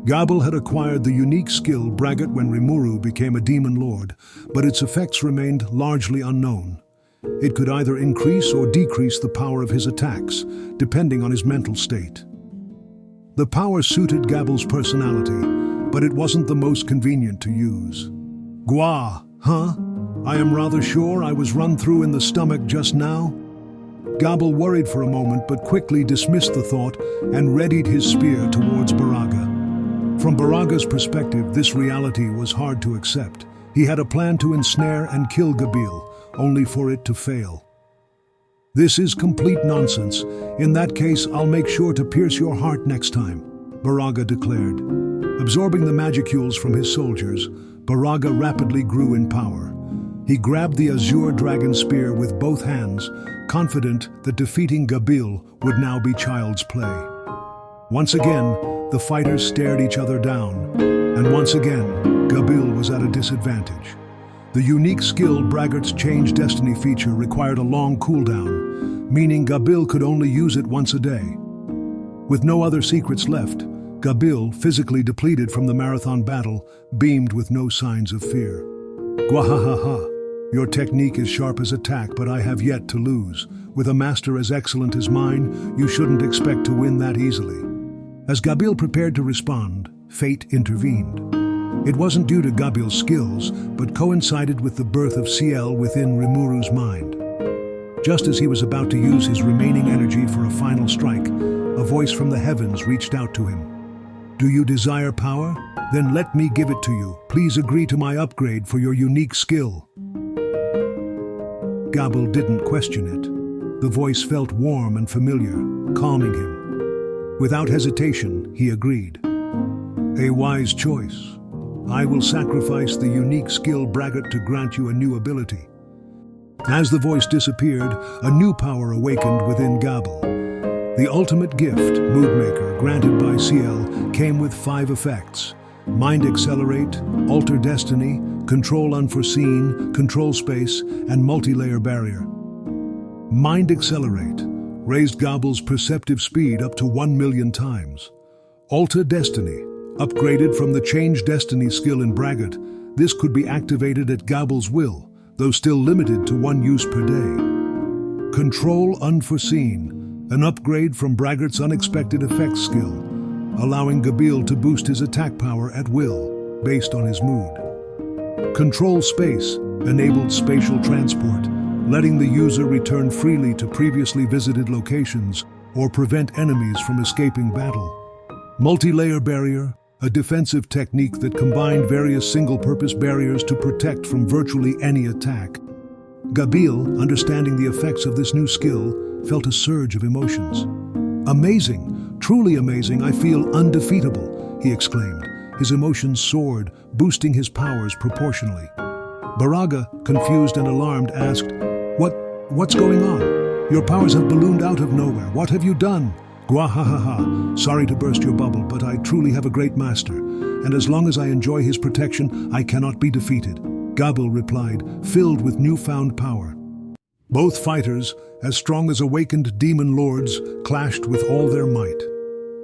Gabil had acquired the unique skill braggart when Rimuru became a demon lord, but its effects remained largely unknown. It could either increase or decrease the power of his attacks, depending on his mental state. The power suited Gabil's personality, but it wasn't the most convenient to use. Gwa, huh? I am rather sure I was run through in the stomach just now. Gabil worried for a moment, but quickly dismissed the thought and readied his spear towards Baraga. From Baraga's perspective, this reality was hard to accept. He had a plan to ensnare and kill Gabil, only for it to fail. This is complete nonsense. In that case, I'll make sure to pierce your heart next time, Baraga declared. Absorbing the magicules from his soldiers, Baraga rapidly grew in power. He grabbed the azure dragon spear with both hands, confident that defeating Gabil would now be child's play. Once again, the fighters stared each other down, and once again, Gabil was at a disadvantage. The unique skill Braggart's Change Destiny feature required a long cooldown, meaning Gabil could only use it once a day. With no other secrets left, Gabil, physically depleted from the marathon battle, beamed with no signs of fear. Gwahahaha, your technique is sharp as attack, but I have yet to lose. With a master as excellent as mine, you shouldn't expect to win that easily. As Gabil prepared to respond, fate intervened. It wasn't due to Gabil's skills, but coincided with the birth of CL within Rimuru's mind. Just as he was about to use his remaining energy for a final strike, a voice from the heavens reached out to him. Do you desire power? Then let me give it to you. Please agree to my upgrade for your unique skill. Gabil didn't question it. The voice felt warm and familiar, calming him. Without hesitation, he agreed. A wise choice. I will sacrifice the unique skill braggart to grant you a new ability. As the voice disappeared, a new power awakened within Gabil. The ultimate gift, Moodmaker, granted by CL, came with 5 effects: Mind Accelerate, Alter Destiny, Control Unforeseen, Control Space, and Multi-Layer Barrier. Mind Accelerate. raised Gabil's perceptive speed up to 1,000,000 times. Alter Destiny. Upgraded from the Change Destiny skill in Braggart, this could be activated at Gabil's will, though still limited to 1 use per day. Control Unforeseen. An upgrade from Braggart's Unexpected Effects skill, allowing Gabil to boost his attack power at will, based on his mood. Control Space. Enabled spatial transport, letting the user return freely to previously visited locations or prevent enemies from escaping battle. Multi-layer barrier, a defensive technique that combined various single-purpose barriers to protect from virtually any attack. Gabil, understanding the effects of this new skill, felt a surge of emotions. "Amazing, truly amazing, I feel undefeatable," he exclaimed. His emotions soared, boosting his powers proportionally. Baraga, confused and alarmed, asked, What's going on? Your powers have ballooned out of nowhere. What have you done?" "Gwahahaha, sorry to burst your bubble, but I truly have a great master, and as long as I enjoy his protection, I cannot be defeated," Gabil replied, filled with newfound power. Both fighters, as strong as awakened demon lords, clashed with all their might.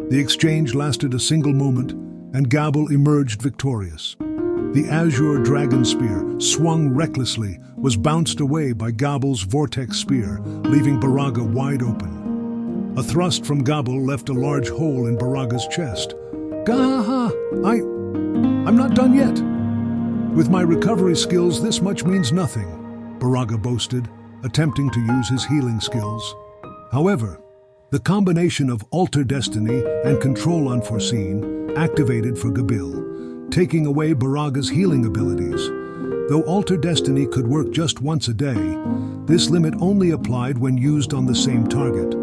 The exchange lasted a single moment, and Gabil emerged victorious. The Azure Dragon Spear, swung recklessly, was bounced away by Gabil's Vortex Spear, leaving Baraga wide open. A thrust from Gabil left a large hole in Baraga's chest. "Gaha! I'm not done yet. With my recovery skills, this much means nothing," Baraga boasted, attempting to use his healing skills. However, the combination of Alter Destiny and Control Unforeseen activated for Gabil, taking away Baraga's healing abilities. Though Alter Destiny could work just once a day, this limit only applied when used on the same target.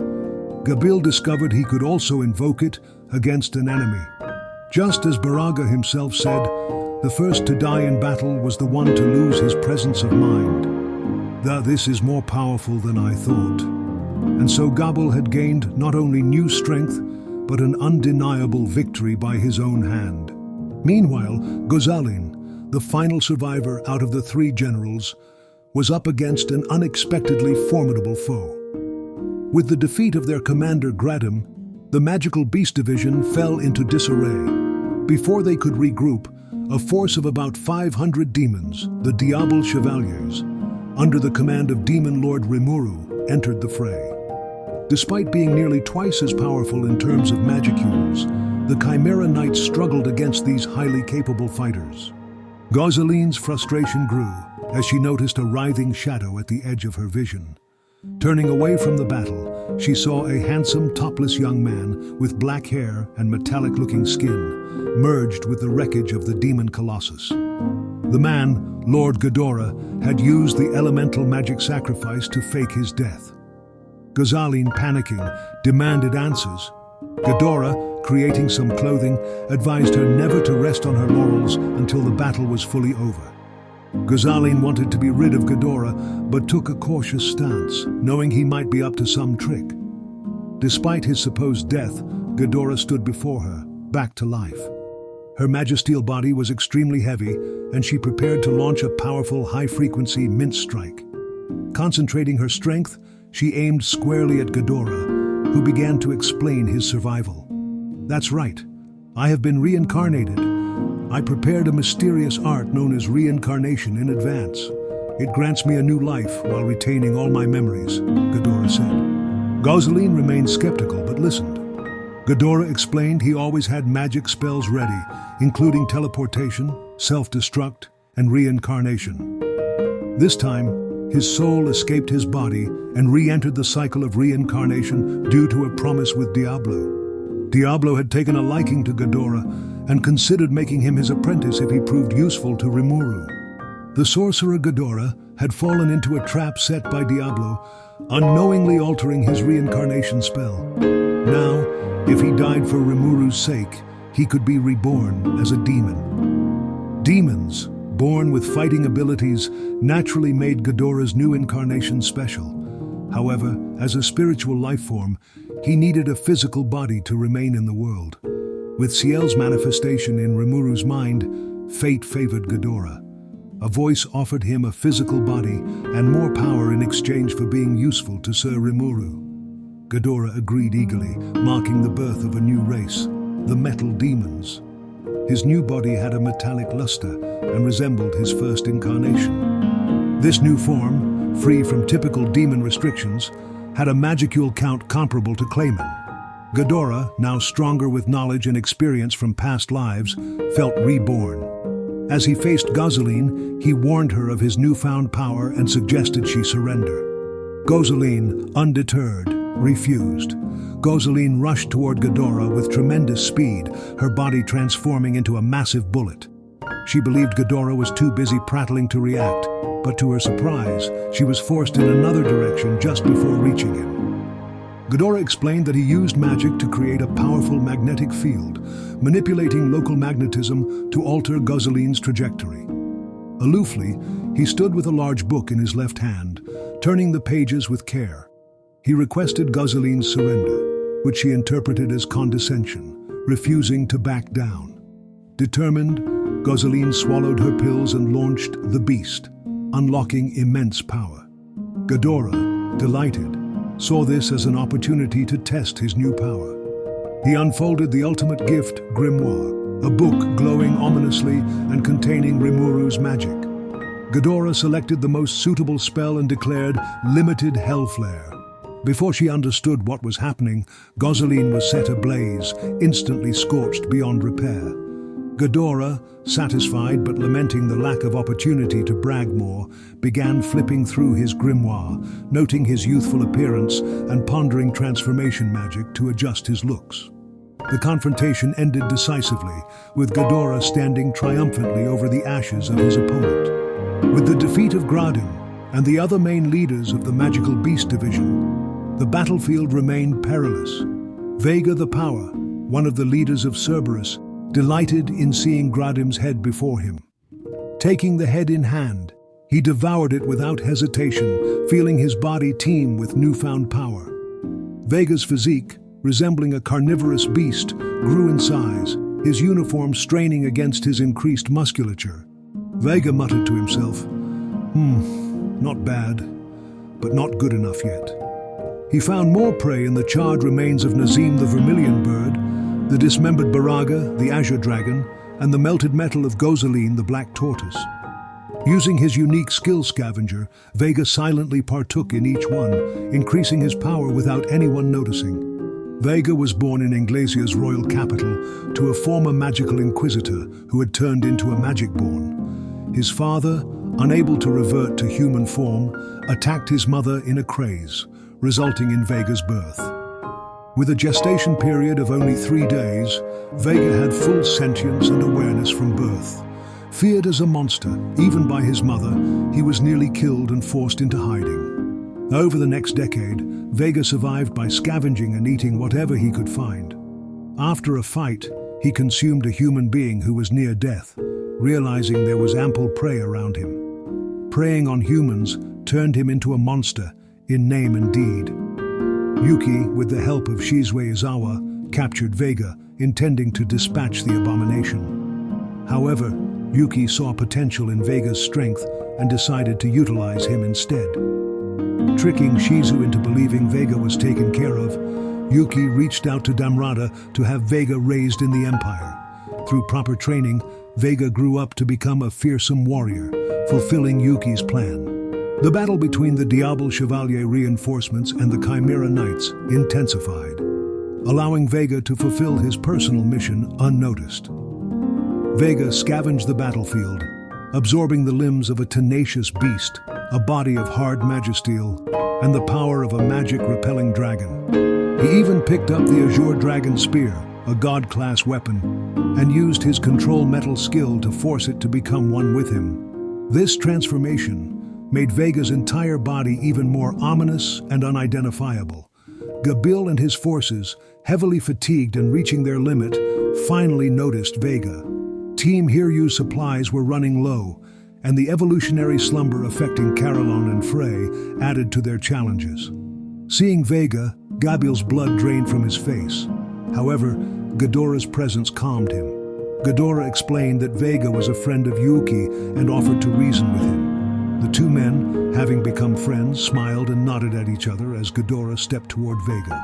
Gabil discovered he could also invoke it against an enemy. Just as Baraga himself said, the first to die in battle was the one to lose his presence of mind. This is more powerful than I thought. And so Gabil had gained not only new strength, but an undeniable victory by his own hand. Meanwhile, Gozalin, the final survivor out of the 3 generals, was up against an unexpectedly formidable foe. With the defeat of their commander Gardim, the Magical Beast Division fell into disarray. Before they could regroup, a force of about 500 demons, the Diable Chevaliers, under the command of Demon Lord Rimuru, entered the fray. Despite being nearly twice as powerful in terms of magicules, the Chimera Knights struggled against these highly capable fighters. Gozalin's frustration grew as she noticed a writhing shadow at the edge of her vision. Turning away from the battle, she saw a handsome, topless young man with black hair and metallic-looking skin, merged with the wreckage of the demon Colossus. The man, Lord Gadora, had used the elemental magic sacrifice to fake his death. Gozalin, panicking, demanded answers. Gadora, creating some clothing, advised her never to rest on her laurels until the battle was fully over. Gozalin wanted to be rid of Gadora, but took a cautious stance, knowing he might be up to some trick. Despite his supposed death, Gadora stood before her, back to life. Her magisteel body was extremely heavy, and she prepared to launch a powerful, high-frequency mince strike. Concentrating her strength, she aimed squarely at Gadora, who began to explain his survival. "That's right. I have been reincarnated. I prepared a mysterious art known as reincarnation in advance. It grants me a new life while retaining all my memories," Gadora said. Gozalin remained skeptical but listened. Gadora explained he always had magic spells ready, including teleportation, self-destruct, and reincarnation. This time, his soul escaped his body and re-entered the cycle of reincarnation due to a promise with Diablo. Diablo had taken a liking to Gadora and considered making him his apprentice if he proved useful to Rimuru. The sorcerer Gadora had fallen into a trap set by Diablo, unknowingly altering his reincarnation spell. Now, if he died for Rimuru's sake, he could be reborn as a demon. Demons, born with fighting abilities, naturally made Gadora's new incarnation special. However, as a spiritual life form, he needed a physical body to remain in the world. With Ciel's manifestation in Rimuru's mind, fate favored Gadora. A voice offered him a physical body and more power in exchange for being useful to Sir Rimuru. Gadora agreed eagerly, marking the birth of a new race, the Metal Demons. His new body had a metallic luster and resembled his first incarnation. This new form, free from typical demon restrictions, had a magicule count comparable to Clayman. Gadora, now stronger with knowledge and experience from past lives, felt reborn. As he faced Gozaline, he warned her of his newfound power and suggested she surrender. Gozaline, undeterred, refused. Gozaline rushed toward Gadora with tremendous speed, her body transforming into a massive bullet. She believed Gadora was too busy prattling to react, but to her surprise, she was forced in another direction just before reaching him. Gadora explained that he used magic to create a powerful magnetic field, manipulating local magnetism to alter Gozaline's trajectory. Aloofly, he stood with a large book in his left hand, turning the pages with care. He requested Gozaline's surrender, which she interpreted as condescension, refusing to back down. Determined, Gozaline swallowed her pills and launched the beast, unlocking immense power. Gadora, delighted, saw this as an opportunity to test his new power. He unfolded the ultimate gift, Grimoire, a book glowing ominously and containing Rimuru's magic. Gadora selected the most suitable spell and declared limited hell flare. Before she understood what was happening, Gozaline was set ablaze, instantly scorched beyond repair. Gadora, satisfied but lamenting the lack of opportunity to brag more, began flipping through his grimoire, noting his youthful appearance and pondering transformation magic to adjust his looks. The confrontation ended decisively, with Gadora standing triumphantly over the ashes of his opponent. With the defeat of Gardim and the other main leaders of the Magical Beast Division, the battlefield remained perilous. Vega the Power, one of the leaders of Cerberus, delighted in seeing Gradim's head before him. Taking the head in hand, he devoured it without hesitation, feeling his body teem with newfound power. Vega's physique, resembling a carnivorous beast, grew in size, his uniform straining against his increased musculature. Vega muttered to himself, not bad, but not good enough yet. He found more prey in the charred remains of Nazim the vermilion bird, the dismembered Baraga, the azure dragon, and the melted metal of Gozaline, the black tortoise. Using his unique skill scavenger, Vega silently partook in each one, increasing his power without anyone noticing. Vega was born in Inglesia's royal capital to a former magical inquisitor who had turned into a magic-born. His father, unable to revert to human form, attacked his mother in a craze, resulting in Vega's birth. With a gestation period of only 3 days, Vega had full sentience and awareness from birth. Feared as a monster, even by his mother, he was nearly killed and forced into hiding. Over the next decade, Vega survived by scavenging and eating whatever he could find. After a fight, he consumed a human being who was near death, realizing there was ample prey around him. Preying on humans turned him into a monster in name and deed. Yuki, with the help of Shizue Izawa, captured Vega, intending to dispatch the abomination. However, Yuki saw potential in Vega's strength and decided to utilize him instead. Tricking Shizu into believing Vega was taken care of, Yuki reached out to Damrata to have Vega raised in the Empire. Through proper training, Vega grew up to become a fearsome warrior, fulfilling Yuki's plan. The battle between the Diable Chevalier reinforcements and the Chimera Knights intensified, allowing Vega to fulfill his personal mission unnoticed. Vega scavenged the battlefield, absorbing the limbs of a tenacious beast, a body of hard magisteel, and the power of a magic-repelling dragon. He even picked up the Azure Dragon Spear, a god-class weapon, and used his control metal skill to force it to become one with him. This transformation made Vega's entire body even more ominous and unidentifiable. Gabil and his forces, heavily fatigued and reaching their limit, finally noticed Vega. Team Hiryu's supplies were running low, and the evolutionary slumber affecting Carolon and Fray added to their challenges. Seeing Vega, Gabil's blood drained from his face. However, Gadora's presence calmed him. Gadora explained that Vega was a friend of Yuki and offered to reason with him. The two men, having become friends, smiled and nodded at each other as Gadora stepped toward Vega.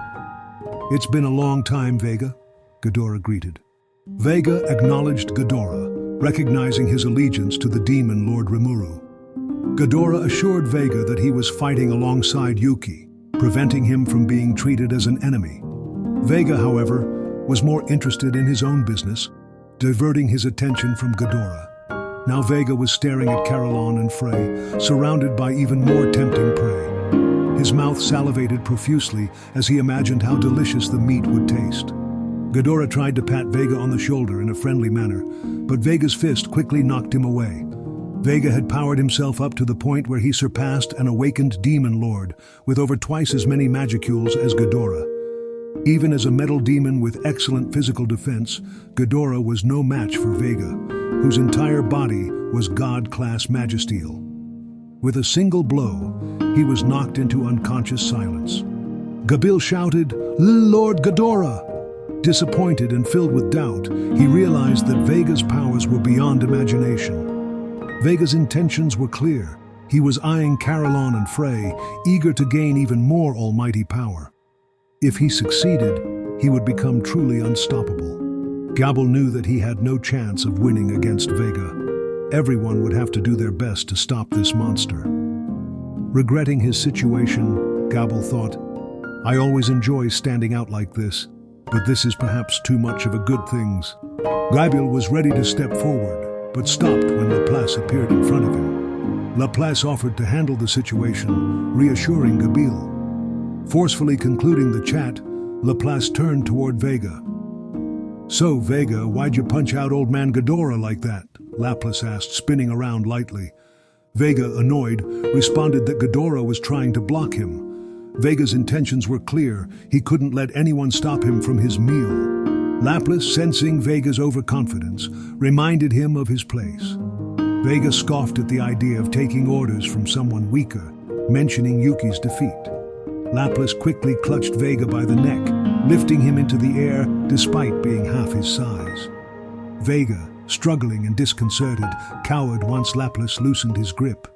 "It's been a long time, Vega," Gadora greeted. Vega acknowledged Gadora, recognizing his allegiance to the demon Lord Rimuru. Gadora assured Vega that he was fighting alongside Yuki, preventing him from being treated as an enemy. Vega, however, was more interested in his own business, diverting his attention from Gadora. Now Vega was staring at Caroline and Fray, surrounded by even more tempting prey. His mouth salivated profusely as he imagined how delicious the meat would taste. Gadora tried to pat Vega on the shoulder in a friendly manner, but Vega's fist quickly knocked him away. Vega had powered himself up to the point where he surpassed an awakened demon lord with over twice as many magicules as Gadora. Even as a metal demon with excellent physical defense, Gadora was no match for Vega, whose entire body was god-class magisteel. With a single blow, he was knocked into unconscious silence. Gabil shouted, "Lord Gadora!" Disappointed and filled with doubt, he realized that Vega's powers were beyond imagination. Vega's intentions were clear. He was eyeing Caroline and Fray, eager to gain even more almighty power. If he succeeded, he would become truly unstoppable. Gabil knew that he had no chance of winning against Vega. Everyone would have to do their best to stop this monster. Regretting his situation, Gabil thought, "I always enjoy standing out like this, but this is perhaps too much of a good thing." Gabriel was ready to step forward, but stopped when Laplace appeared in front of him. Laplace offered to handle the situation, reassuring Gabil. Forcefully concluding the chat, Laplace turned toward Vega. "So, Vega, why'd you punch out old man Gadora like that?" Laplace asked, spinning around lightly. Vega, annoyed, responded that Gadora was trying to block him. Vega's intentions were clear. He couldn't let anyone stop him from his meal. Laplace, sensing Vega's overconfidence, reminded him of his place. Vega scoffed at the idea of taking orders from someone weaker, mentioning Yuki's defeat. Laplace quickly clutched Vega by the neck, lifting him into the air despite being half his size. Vega, struggling and disconcerted, cowered once Laplace loosened his grip.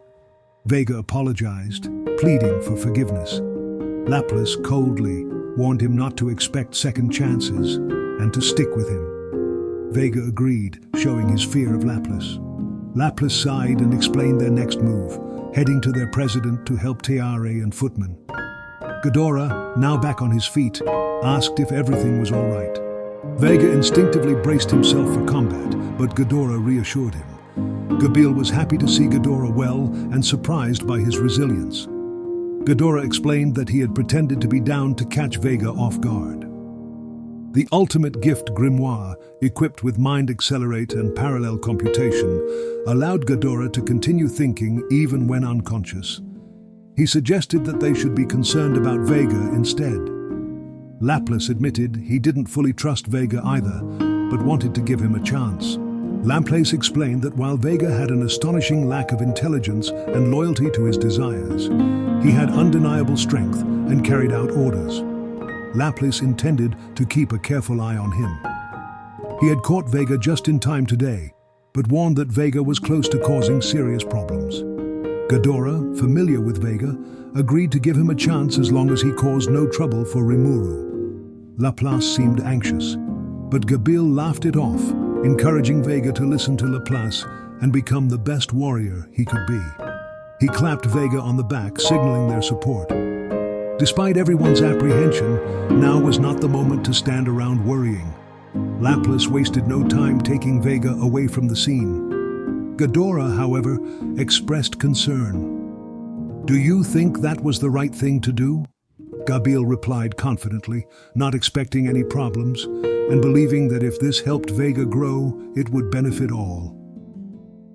Vega apologized, pleading for forgiveness. Laplace coldly warned him not to expect second chances and to stick with him. Vega agreed, showing his fear of Laplace. Laplace sighed and explained their next move, heading to their president to help Teare and Footman. Gadora, now back on his feet, asked if everything was all right. Vega instinctively braced himself for combat, but Gadora reassured him. Gabil was happy to see Gadora well and surprised by his resilience. Gadora explained that he had pretended to be down to catch Vega off guard. The ultimate gift grimoire, equipped with mind accelerate and parallel computation, allowed Gadora to continue thinking even when unconscious. He suggested that they should be concerned about Vega instead. Laplace admitted he didn't fully trust Vega either, but wanted to give him a chance. Laplace explained that while Vega had an astonishing lack of intelligence and loyalty to his desires, he had undeniable strength and carried out orders. Laplace intended to keep a careful eye on him. He had caught Vega just in time today, but warned that Vega was close to causing serious problems. Gadora, familiar with Vega, agreed to give him a chance as long as he caused no trouble for Rimuru. Laplace seemed anxious, but Gabil laughed it off, encouraging Vega to listen to Laplace and become the best warrior he could be. He clapped Vega on the back, signaling their support. Despite everyone's apprehension, now was not the moment to stand around worrying. Laplace wasted no time taking Vega away from the scene. Gadora, however, expressed concern. "Do you think that was the right thing to do?" Gabil replied confidently, not expecting any problems, and believing that if this helped Vega grow, it would benefit all.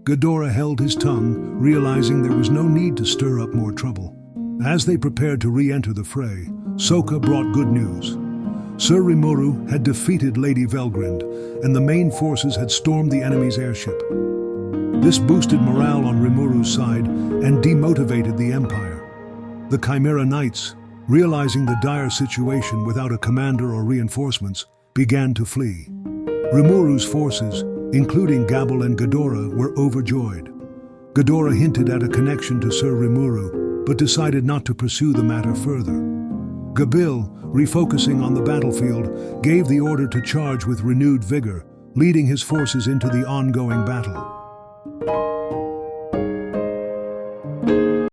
Gadora held his tongue, realizing there was no need to stir up more trouble. As they prepared to re-enter the fray, Soka brought good news. Sir Rimuru had defeated Lady Velgrind, and the main forces had stormed the enemy's airship. This boosted morale on Rimuru's side and demotivated the Empire. The Chimera Knights, realizing the dire situation without a commander or reinforcements, began to flee. Rimuru's forces, including Gabil and Gadora, were overjoyed. Gadora hinted at a connection to Sir Rimuru, but decided not to pursue the matter further. Gabil, refocusing on the battlefield, gave the order to charge with renewed vigor, leading his forces into the ongoing battle.